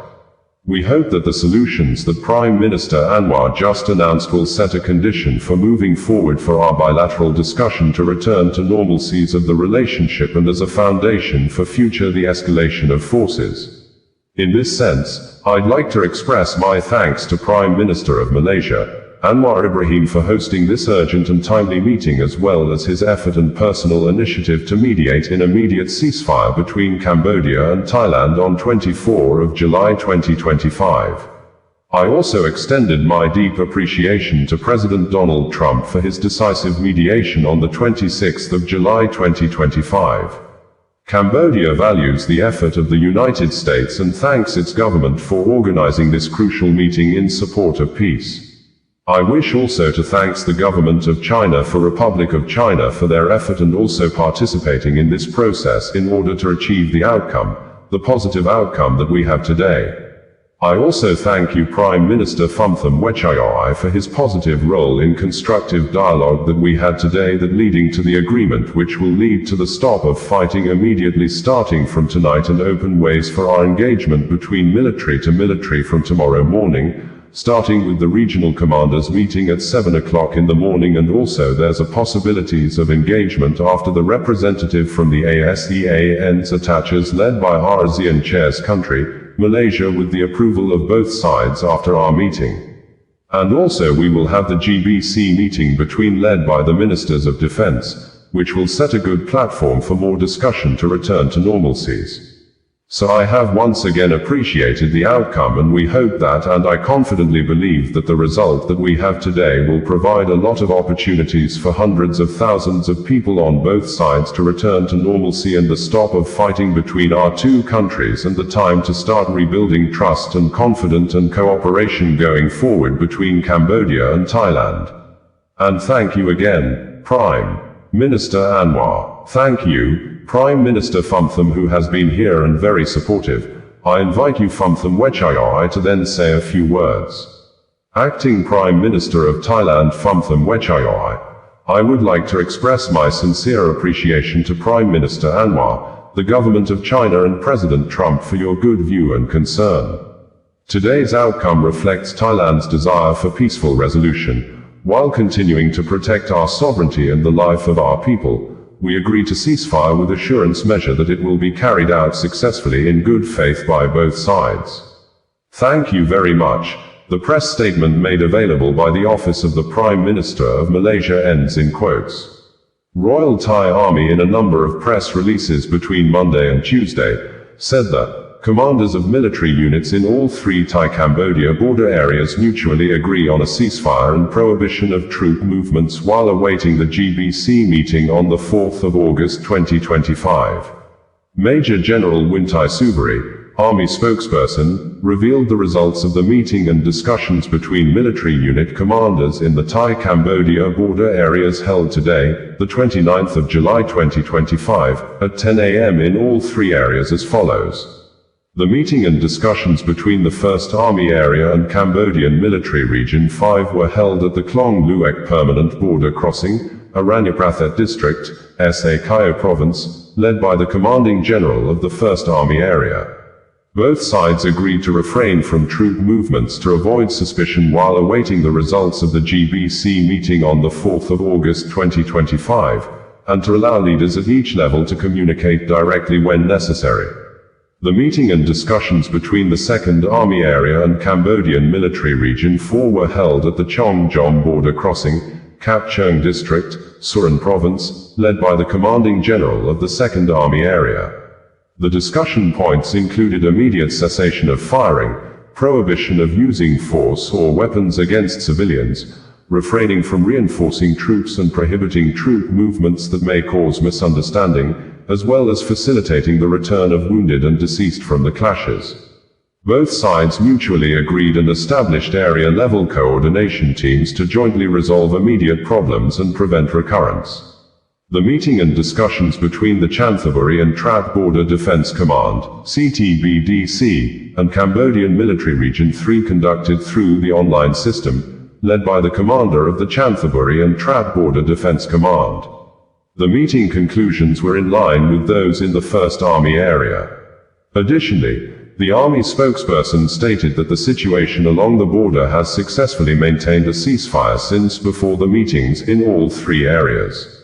We hope that the solutions that Prime Minister Anwar just announced will set a condition for moving forward for our bilateral discussion to return to normalcies of the relationship and as a foundation for future de-escalation of forces. In this sense, I'd like to express my thanks to Prime Minister of Malaysia, Anwar Ibrahim, for hosting this urgent and timely meeting, as well as his effort and personal initiative to mediate an immediate ceasefire between Cambodia and Thailand on 24 of July 2025. I also extended my deep appreciation to President Donald Trump for his decisive mediation on the 26th of July 2025. Cambodia values the effort of the United States and thanks its government for organizing this crucial meeting in support of peace. I wish also to thank the government of China for Republic of China for their effort and also participating in this process in order to achieve the outcome, the positive outcome that we have today. I also thank you Prime Minister Phumtham Wechayai for his positive role in constructive dialogue that we had today, that leading to the agreement which will lead to the stop of fighting immediately starting from tonight and open ways for our engagement between military to military from tomorrow morning, starting with the regional commanders meeting at 7 o'clock in the morning, and also there's a possibilities of engagement after the representative from the ASEAN's attaches led by our ASEAN chairs country, Malaysia, with the approval of both sides after our meeting. And also we will have the GBC meeting between led by the Ministers of Defense, which will set a good platform for more discussion to return to normalcies. So I have once again appreciated the outcome, and we hope that, and I confidently believe that the result that we have today will provide a lot of opportunities for hundreds of thousands of people on both sides to return to normalcy and the stop of fighting between our two countries, and the time to start rebuilding trust and confidence and cooperation going forward between Cambodia and Thailand. And thank you again, Prime Minister Anwar. Thank you, Prime Minister Phumtham, who has been here and very supportive. I invite you Phumtham Wechayai to then say a few words. Acting Prime Minister of Thailand Phumtham Wechayai. I would like to express my sincere appreciation to Prime Minister Anwar, the government of China and President Trump for your good view and concern. Today's outcome reflects Thailand's desire for peaceful resolution, while continuing to protect our sovereignty and the life of our people. We agree to ceasefire with assurance measure that it will be carried out successfully in good faith by both sides. Thank you very much. The press statement made available by the Office of the Prime Minister of Malaysia ends in quotes. Royal Thai Army, in a number of press releases between Monday and Tuesday, said that commanders of military units in all three Thai-Cambodia border areas mutually agree on a ceasefire and prohibition of troop movements while awaiting the GBC meeting on the 4th of August 2025. Major General Wintai Subari, Army spokesperson, revealed the results of the meeting and discussions between military unit commanders in the Thai-Cambodia border areas held today, the 29th of July 2025, at 10 a.m. in all three areas as follows. The meeting and discussions between the 1st Army Area and Cambodian Military Region 5 were held at the Klong Luek Permanent Border Crossing, Aranyaprathet District, Sa Kaeo Province, led by the Commanding General of the 1st Army Area. Both sides agreed to refrain from troop movements to avoid suspicion while awaiting the results of the GBC meeting on the 4th of August 2025, and to allow leaders at each level to communicate directly when necessary. The meeting and discussions between the 2nd Army Area and Cambodian Military Region 4 were held at the Chong Jom Border Crossing, Kap Chong District, Surin Province, led by the Commanding General of the 2nd Army Area. The discussion points included immediate cessation of firing, prohibition of using force or weapons against civilians, refraining from reinforcing troops and prohibiting troop movements that may cause misunderstanding, as well as facilitating the return of wounded and deceased from the clashes. Both sides mutually agreed and established area-level coordination teams to jointly resolve immediate problems and prevent recurrence. The meeting and discussions between the Chanthaburi and Trat Border Defense Command, CTBDC, and Cambodian Military Region 3 conducted through the online system, led by the commander of the Chanthaburi and Trat Border Defense Command. The meeting conclusions were in line with those in the 1st Army Area. Additionally, the Army spokesperson stated that the situation along the border has successfully maintained a ceasefire since before the meetings in all three areas.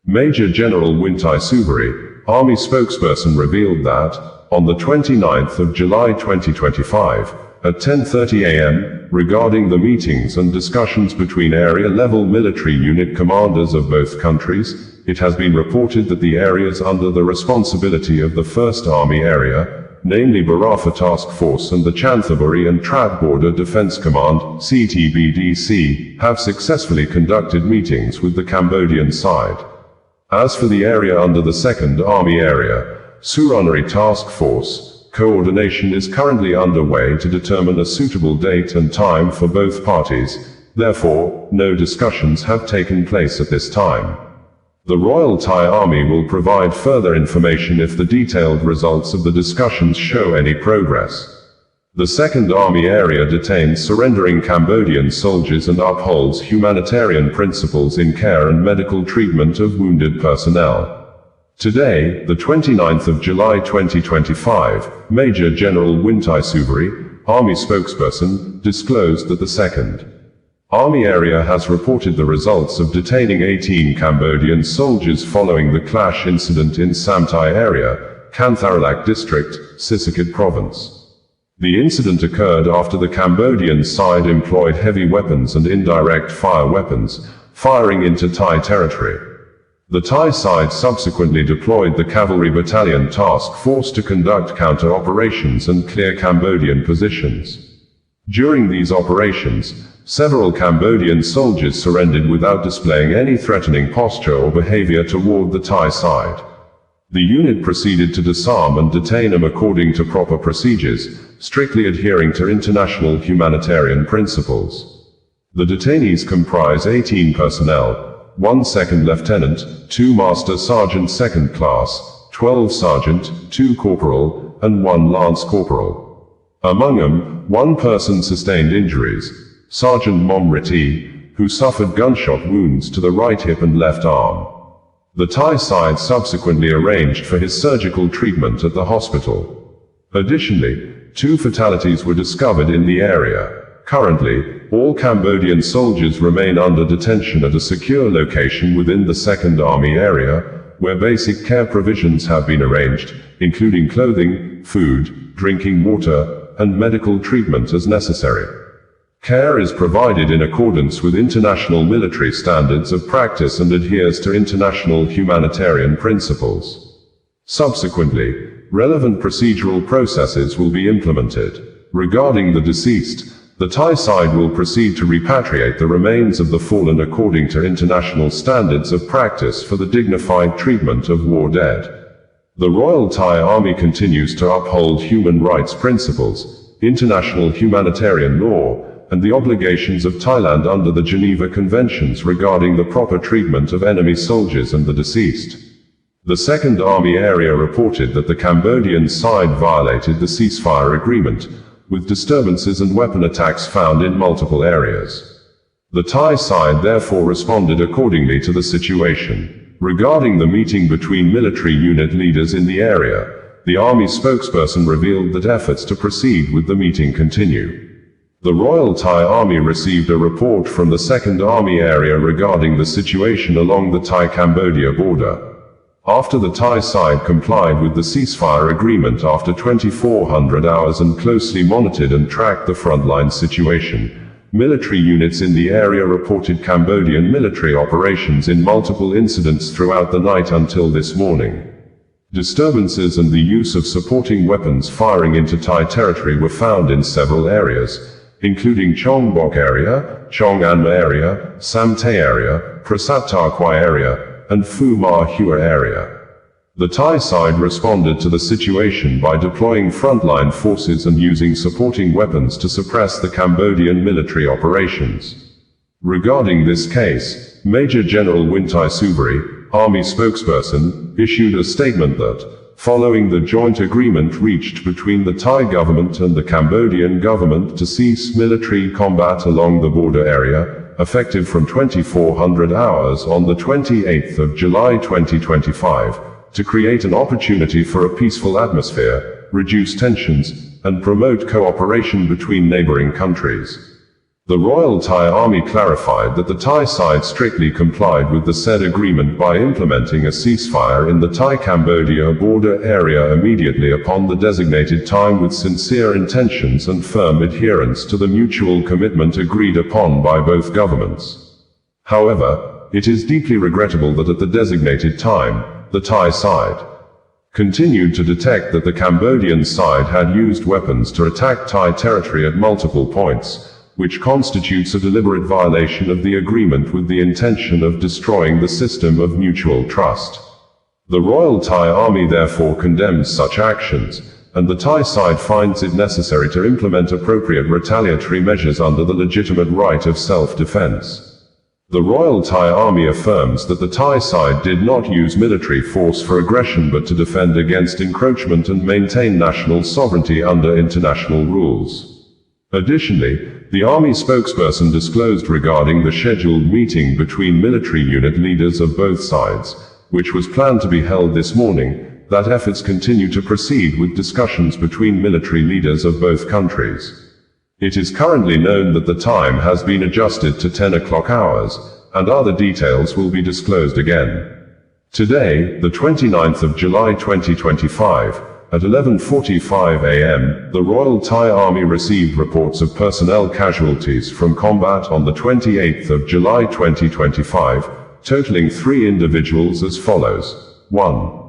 Major General Wintai Suveri, Army spokesperson, revealed that, on the 29th of July 2025, at 10:30 a.m., regarding the meetings and discussions between area-level military unit commanders of both countries, it has been reported that the areas under the responsibility of the 1st Army Area, namely Barafa Task Force and the Chanthaburi and Trat Border Defense Command, CTBDC, have successfully conducted meetings with the Cambodian side. As for the area under the 2nd Army Area, Suranari Task Force, coordination is currently underway to determine a suitable date and time for both parties, therefore, no discussions have taken place at this time. The Royal Thai Army will provide further information if the detailed results of the discussions show any progress. The 2nd Army Area detains surrendering Cambodian soldiers and upholds humanitarian principles in care and medical treatment of wounded personnel. Today, the 29th of July 2025, Major General Wintai Suveri, Army spokesperson, disclosed that the 2nd Army Area has reported the results of detaining 18 Cambodian soldiers following the clash incident in Samtai Area, Kantharalak District, Sisaket Province. The incident occurred after the Cambodian side employed heavy weapons and indirect fire weapons, firing into Thai territory. The Thai side subsequently deployed the Cavalry Battalion Task Force to conduct counter-operations and clear Cambodian positions. During these operations, several Cambodian soldiers surrendered without displaying any threatening posture or behavior toward the Thai side. The unit proceeded to disarm and detain them according to proper procedures, strictly adhering to international humanitarian principles. The detainees comprise 18 personnel, 1 second lieutenant, 2 master sergeant second class, 12 sergeant, 2 corporal, and 1 lance corporal. Among them, 1 person sustained injuries, Sergeant Momriti, who suffered gunshot wounds to the right hip and left arm. The Thai side subsequently arranged for his surgical treatment at the hospital. Additionally, 2 fatalities were discovered in the area. Currently, all Cambodian soldiers remain under detention at a secure location within the 2nd Army Area, where basic care provisions have been arranged, including clothing, food, drinking water, and medical treatment as necessary. Care is provided in accordance with international military standards of practice and adheres to international humanitarian principles. Subsequently, relevant procedural processes will be implemented. Regarding the deceased, the Thai side will proceed to repatriate the remains of the fallen according to international standards of practice for the dignified treatment of war dead. The Royal Thai Army continues to uphold human rights principles, international humanitarian law, and the obligations of Thailand under the Geneva Conventions regarding the proper treatment of enemy soldiers and the deceased. The Second Army Area reported that the Cambodian side violated the ceasefire agreement, with disturbances and weapon attacks found in multiple areas. The Thai side therefore responded accordingly to the situation. Regarding the meeting between military unit leaders in the area, the Army spokesperson revealed that efforts to proceed with the meeting continue. The Royal Thai Army received a report from the Second Army Area regarding the situation along the Thai-Cambodia border. After the Thai side complied with the ceasefire agreement after 2,400 hours and closely monitored and tracked the frontline situation, military units in the area reported Cambodian military operations in multiple incidents throughout the night until this morning. Disturbances and the use of supporting weapons firing into Thai territory were found in several areas, including Chong Bok area, Chong Anma area, Sam Tay area, Prasat Tarkwai area, and Phu Ma Hua area. The Thai side responded to the situation by deploying frontline forces and using supporting weapons to suppress the Cambodian military operations. Regarding this case, Major General Wintai Subari, Army spokesperson, issued a statement that, following the joint agreement reached between the Thai government and the Cambodian government to cease military combat along the border area, effective from 2,400 hours on the 28th of July 2025, to create an opportunity for a peaceful atmosphere, reduce tensions, and promote cooperation between neighboring countries. The Royal Thai Army clarified that the Thai side strictly complied with the said agreement by implementing a ceasefire in the Thai-Cambodia border area immediately upon the designated time with sincere intentions and firm adherence to the mutual commitment agreed upon by both governments. However, it is deeply regrettable that at the designated time, the Thai side continued to detect that the Cambodian side had used weapons to attack Thai territory at multiple points, which constitutes a deliberate violation of the agreement with the intention of destroying the system of mutual trust. The Royal Thai Army therefore condemns such actions, and the Thai side finds it necessary to implement appropriate retaliatory measures under the legitimate right of self-defense. The Royal Thai Army affirms that the Thai side did not use military force for aggression but to defend against encroachment and maintain national sovereignty under international rules. Additionally, the Army spokesperson disclosed regarding the scheduled meeting between military unit leaders of both sides, which was planned to be held this morning, that efforts continue to proceed with discussions between military leaders of both countries. It is currently known that the time has been adjusted to 10 o'clock hours, and other details will be disclosed again. Today, the 29th of July 2025, at 11:45 a.m., the Royal Thai Army received reports of personnel casualties from combat on the 28th of July 2025, totaling 3 individuals as follows. 1.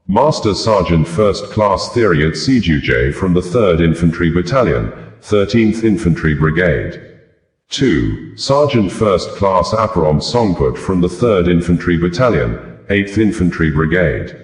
Master Sergeant First Class Theriot Sejuj from the 3rd Infantry Battalion, 13th Infantry Brigade. 2. Sergeant First Class Aparom Songput from the 3rd Infantry Battalion, 8th Infantry Brigade.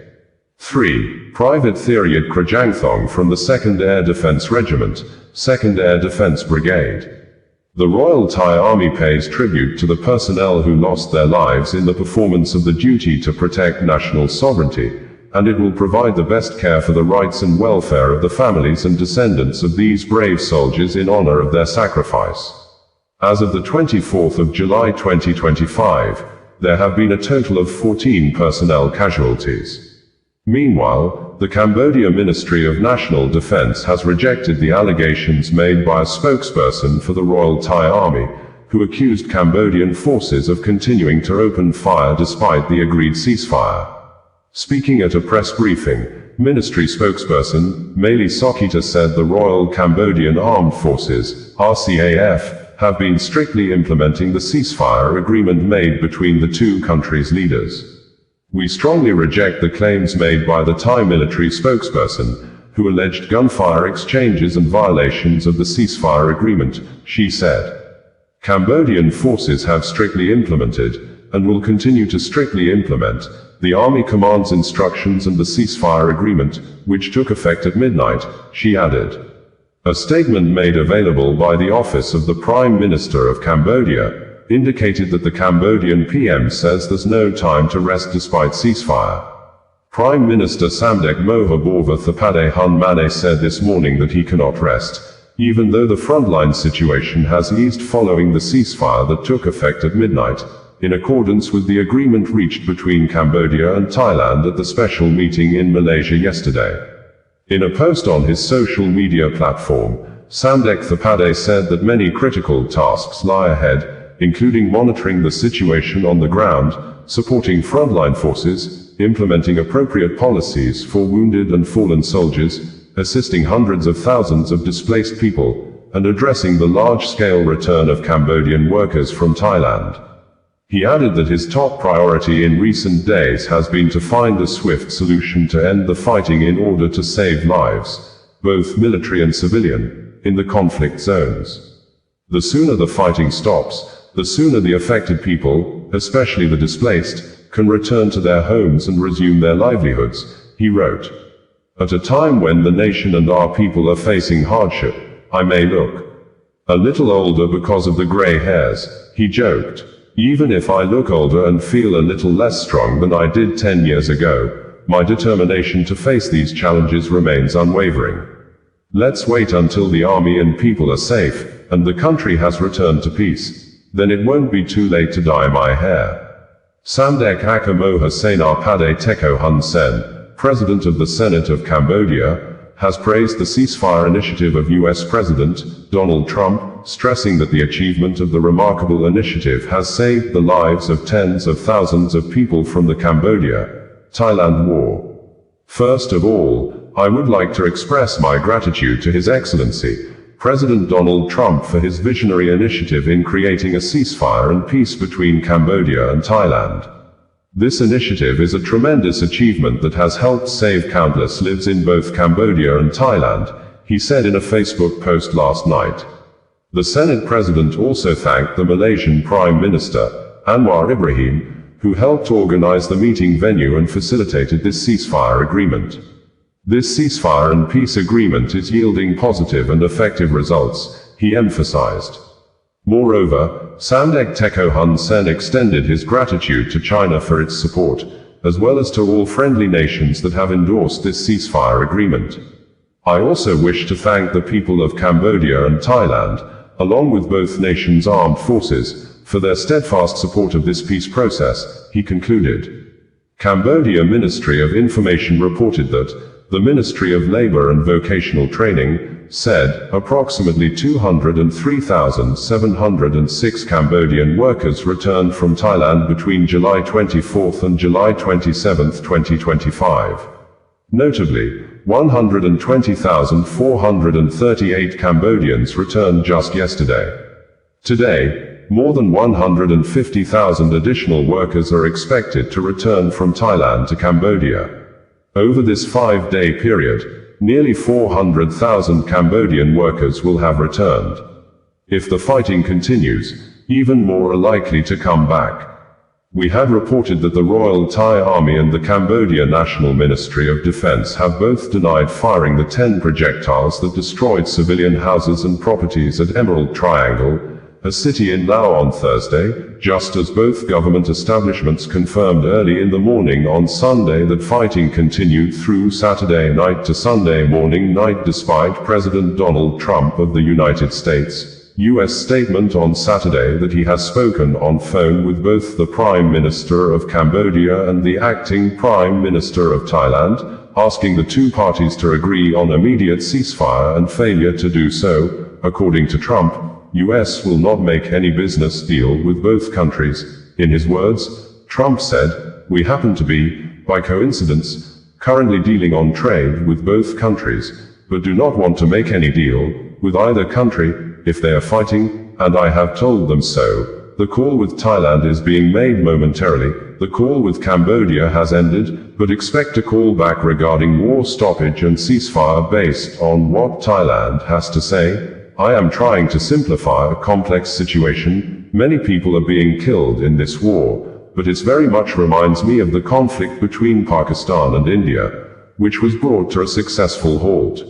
3. Private Theriot Krajangthong from the 2nd Air Defense Regiment, 2nd Air Defense Brigade. The Royal Thai Army pays tribute to the personnel who lost their lives in the performance of the duty to protect national sovereignty, and it will provide the best care for the rights and welfare of the families and descendants of these brave soldiers in honor of their sacrifice. As of the 24th of July 2025, there have been a total of 14 personnel casualties. Meanwhile, the Cambodia Ministry of National Defense has rejected the allegations made by a spokesperson for the Royal Thai Army, who accused Cambodian forces of continuing to open fire despite the agreed ceasefire. Speaking at a press briefing, Ministry spokesperson Maili Sokita said the Royal Cambodian Armed Forces, RCAF, have been strictly implementing the ceasefire agreement made between the two countries' leaders. We strongly reject the claims made by the Thai military spokesperson, who alleged gunfire exchanges and violations of the ceasefire agreement, she said. Cambodian forces have strictly implemented, and will continue to strictly implement, the army command's instructions and the ceasefire agreement, which took effect at midnight, she added. A statement made available by the office of the Prime Minister of Cambodia indicated that the Cambodian PM says there's no time to rest despite ceasefire. Prime Minister Samdech Mohabova Thapade Hun Mane said this morning that he cannot rest, even though the frontline situation has eased following the ceasefire that took effect at midnight, in accordance with the agreement reached between Cambodia and Thailand at the special meeting in Malaysia yesterday. In a post on his social media platform, Samdech Thapade said that many critical tasks lie ahead, including monitoring the situation on the ground, supporting frontline forces, implementing appropriate policies for wounded and fallen soldiers, assisting hundreds of thousands of displaced people, and addressing the large-scale return of Cambodian workers from Thailand. He added that his top priority in recent days has been to find a swift solution to end the fighting in order to save lives, both military and civilian, in the conflict zones. The sooner the fighting stops, the sooner the affected people, especially the displaced, can return to their homes and resume their livelihoods, he wrote. At a time when the nation and our people are facing hardship, I may look a little older because of the gray hairs, he joked. Even if I look older and feel a little less strong than I did 10 years ago, my determination to face these challenges remains unwavering. Let's wait until the army and people are safe, and the country has returned to peace. Then it won't be too late to dye my hair. Samdech Akamoha Senar Pade Teko Hun Sen, President of the Senate of Cambodia, has praised the ceasefire initiative of US President Donald Trump, stressing that the achievement of the remarkable initiative has saved the lives of tens of thousands of people from the Cambodia-Thailand war. First of all, I would like to express my gratitude to His Excellency, President Donald Trump, for his visionary initiative in creating a ceasefire and peace between Cambodia and Thailand. This initiative is a tremendous achievement that has helped save countless lives in both Cambodia and Thailand, he said in a Facebook post last night. The Senate President also thanked the Malaysian Prime Minister, Anwar Ibrahim, who helped organize the meeting venue and facilitated this ceasefire agreement. This ceasefire and peace agreement is yielding positive and effective results, he emphasized. Moreover, Samdech Teko Hun Sen extended his gratitude to China for its support, as well as to all friendly nations that have endorsed this ceasefire agreement. I also wish to thank the people of Cambodia and Thailand, along with both nations' armed forces, for their steadfast support of this peace process, he concluded. Cambodia Ministry of Information reported that the Ministry of Labor and Vocational Training said approximately 203,706 Cambodian workers returned from Thailand between July 24 and July 27, 2025. Notably, 120,438 Cambodians returned just yesterday. Today, more than 150,000 additional workers are expected to return from Thailand to Cambodia. Over this 5-day period, nearly 400,000 Cambodian workers will have returned. If the fighting continues, even more are likely to come back. We had reported that the Royal Thai Army and the Cambodia National Ministry of Defense have both denied firing the 10 projectiles that destroyed civilian houses and properties at Emerald Triangle, a city in Laos on Thursday, just as both government establishments confirmed early in the morning on Sunday that fighting continued through Saturday night to Sunday morning night despite President Donald Trump of the United States' U.S. statement on Saturday that he has spoken on phone with both the Prime Minister of Cambodia and the acting Prime Minister of Thailand, asking the two parties to agree on immediate ceasefire and failure to do so. According to Trump, U.S. will not make any business deal with both countries. In his words, Trump said, "We happen to be, by coincidence, currently dealing on trade with both countries, but do not want to make any deal with either country if they are fighting, and I have told them so. The call with Thailand is being made momentarily. The call with Cambodia has ended, but expect a call back regarding war stoppage and ceasefire based on what Thailand has to say. I am trying to simplify a complex situation. Many people are being killed in this war, but it very much reminds me of the conflict between Pakistan and India, which was brought to a successful halt.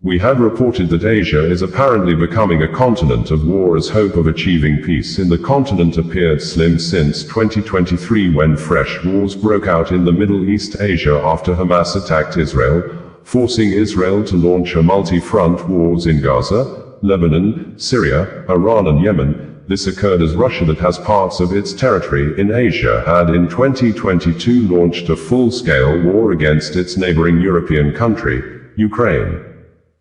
We had reported that Asia is apparently becoming a continent of war as hope of achieving peace in the continent appeared slim since 2023 when fresh wars broke out in the Middle East Asia after Hamas attacked Israel, forcing Israel to launch a multi-front wars in Gaza, Lebanon, Syria, Iran and Yemen. This occurred as Russia, that has parts of its territory in Asia, had in 2022 launched a full-scale war against its neighboring European country, Ukraine,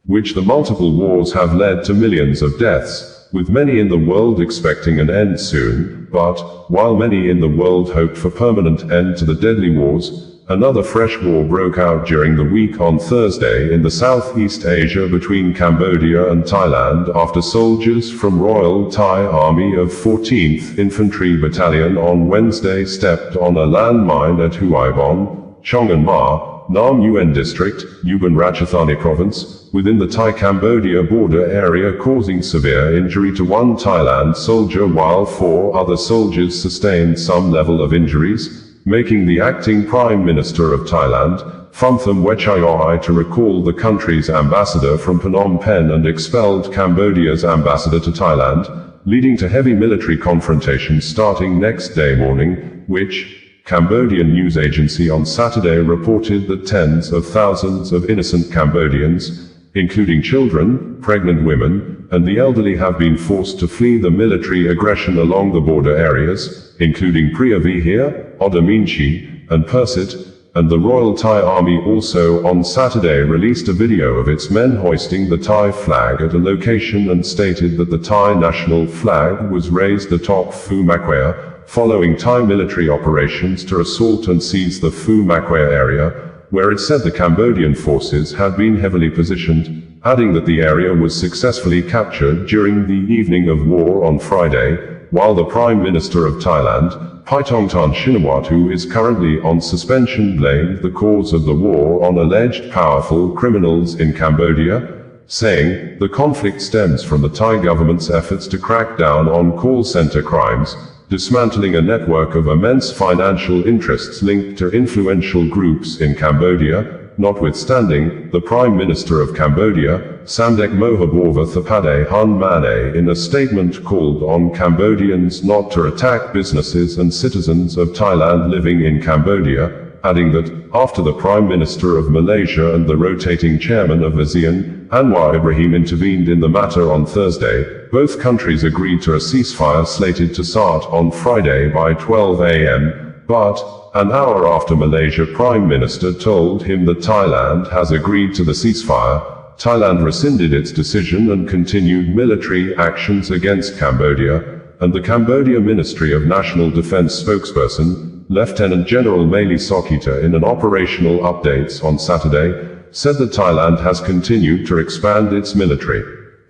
which the multiple wars have led to millions of deaths, with many in the world expecting an end soon. But, while many in the world hoped for permanent end to the deadly wars, another fresh war broke out during the week on Thursday in the Southeast Asia between Cambodia and Thailand after soldiers from Royal Thai Army of 14th Infantry Battalion on Wednesday stepped on a landmine at Huaibon, Chongan Ma, Nam Yuen District, Ubon Ratchathani Province, within the Thai-Cambodia border area, causing severe injury to one Thailand soldier while 4 other soldiers sustained some level of injuries, making the acting Prime Minister of Thailand, Phumtham Wechayoi, to recall the country's ambassador from Phnom Penh and expelled Cambodia's ambassador to Thailand, leading to heavy military confrontations starting next day morning, which Cambodian news agency on Saturday reported that tens of thousands of innocent Cambodians, including children, pregnant women, and the elderly, have been forced to flee the military aggression along the border areas, including Preah Vihear, Oddar Meanchey, and Persit, and the Royal Thai Army also on Saturday released a video of its men hoisting the Thai flag at a location and stated that the Thai national flag was raised atop Phu Makwea, following Thai military operations to assault and seize the Phu Makwea area, where it said the Cambodian forces had been heavily positioned, adding that the area was successfully captured during the evening of war on Friday, while the Prime Minister of Thailand, Paetongtarn Shinawatra, who is currently on suspension, blamed the cause of the war on alleged powerful criminals in Cambodia, saying, "The conflict stems from the Thai government's efforts to crack down on call center crimes, dismantling a network of immense financial interests linked to influential groups in Cambodia." Notwithstanding, the Prime Minister of Cambodia, Samdech Mohabova Thapade Hun Mane, in a statement called on Cambodians not to attack businesses and citizens of Thailand living in Cambodia, adding that, after the Prime Minister of Malaysia and the rotating chairman of ASEAN, Anwar Ibrahim, intervened in the matter on Thursday, both countries agreed to a ceasefire slated to start on Friday by 12 a.m., but, an hour after Malaysia Prime Minister told him that Thailand has agreed to the ceasefire, Thailand rescinded its decision and continued military actions against Cambodia, and the Cambodia Ministry of National Defense spokesperson, Lieutenant General Maili Sokita, in an operational updates on Saturday, said that Thailand has continued to expand its military,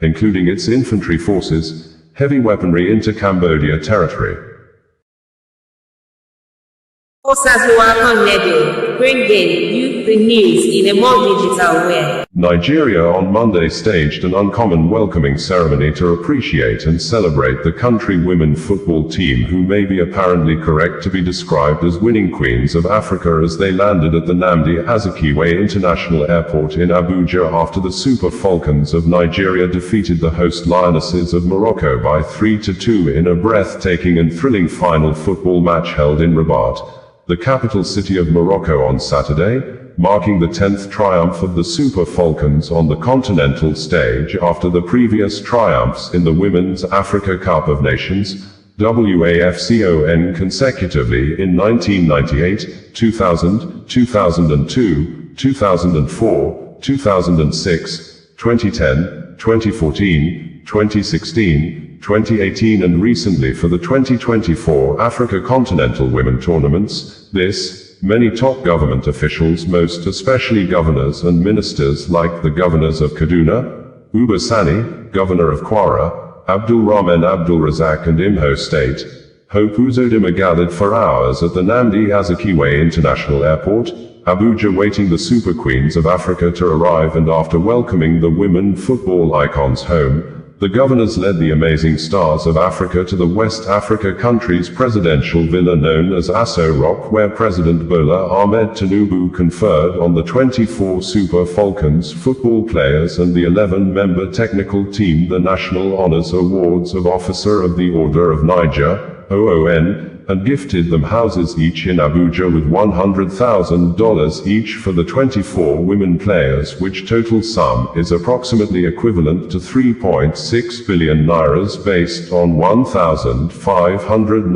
including its infantry forces, heavy weaponry into Cambodia territory. Bringing you the news in a more digital way. Nigeria on Monday staged an uncommon welcoming ceremony to appreciate and celebrate the country women football team, who may be apparently correct to be described as winning queens of Africa, as they landed at the Nnamdi Azikiwe International Airport in Abuja after the Super Falcons of Nigeria defeated the host Lionesses of Morocco by 3-2 in a breathtaking and thrilling final football match held in Rabat, the capital city of Morocco, on Saturday, marking the 10th triumph of the Super Falcons on the continental stage after the previous triumphs in the Women's Africa Cup of Nations, WAFCON, consecutively in 1998, 2000, 2002, 2004, 2006, 2010, 2014, 2016, 2018 and recently for the 2024 Africa Continental Women Tournaments. Many top government officials, most especially governors and ministers like the governors of Kaduna, Uba Sani, governor of Kwara, Abdul Rahman Abdul Razak and Imho State, Hope Uzodimma, gathered for hours at the Nnamdi Azikiwe International Airport, Abuja, waiting the Super Queens of Africa to arrive, and after welcoming the women football icons home, The governors led the amazing stars of Africa to the West Africa country's presidential villa known as Aso Rock, where President Bola Ahmed Tinubu conferred on the 24 Super Falcons football players and the 11-member technical team the National Honors Awards of Officer of the Order of Niger, OON, and gifted them houses each in Abuja with $100,000 each for the 24 women players, which total sum is approximately equivalent to 3.6 billion nairas based on 1,509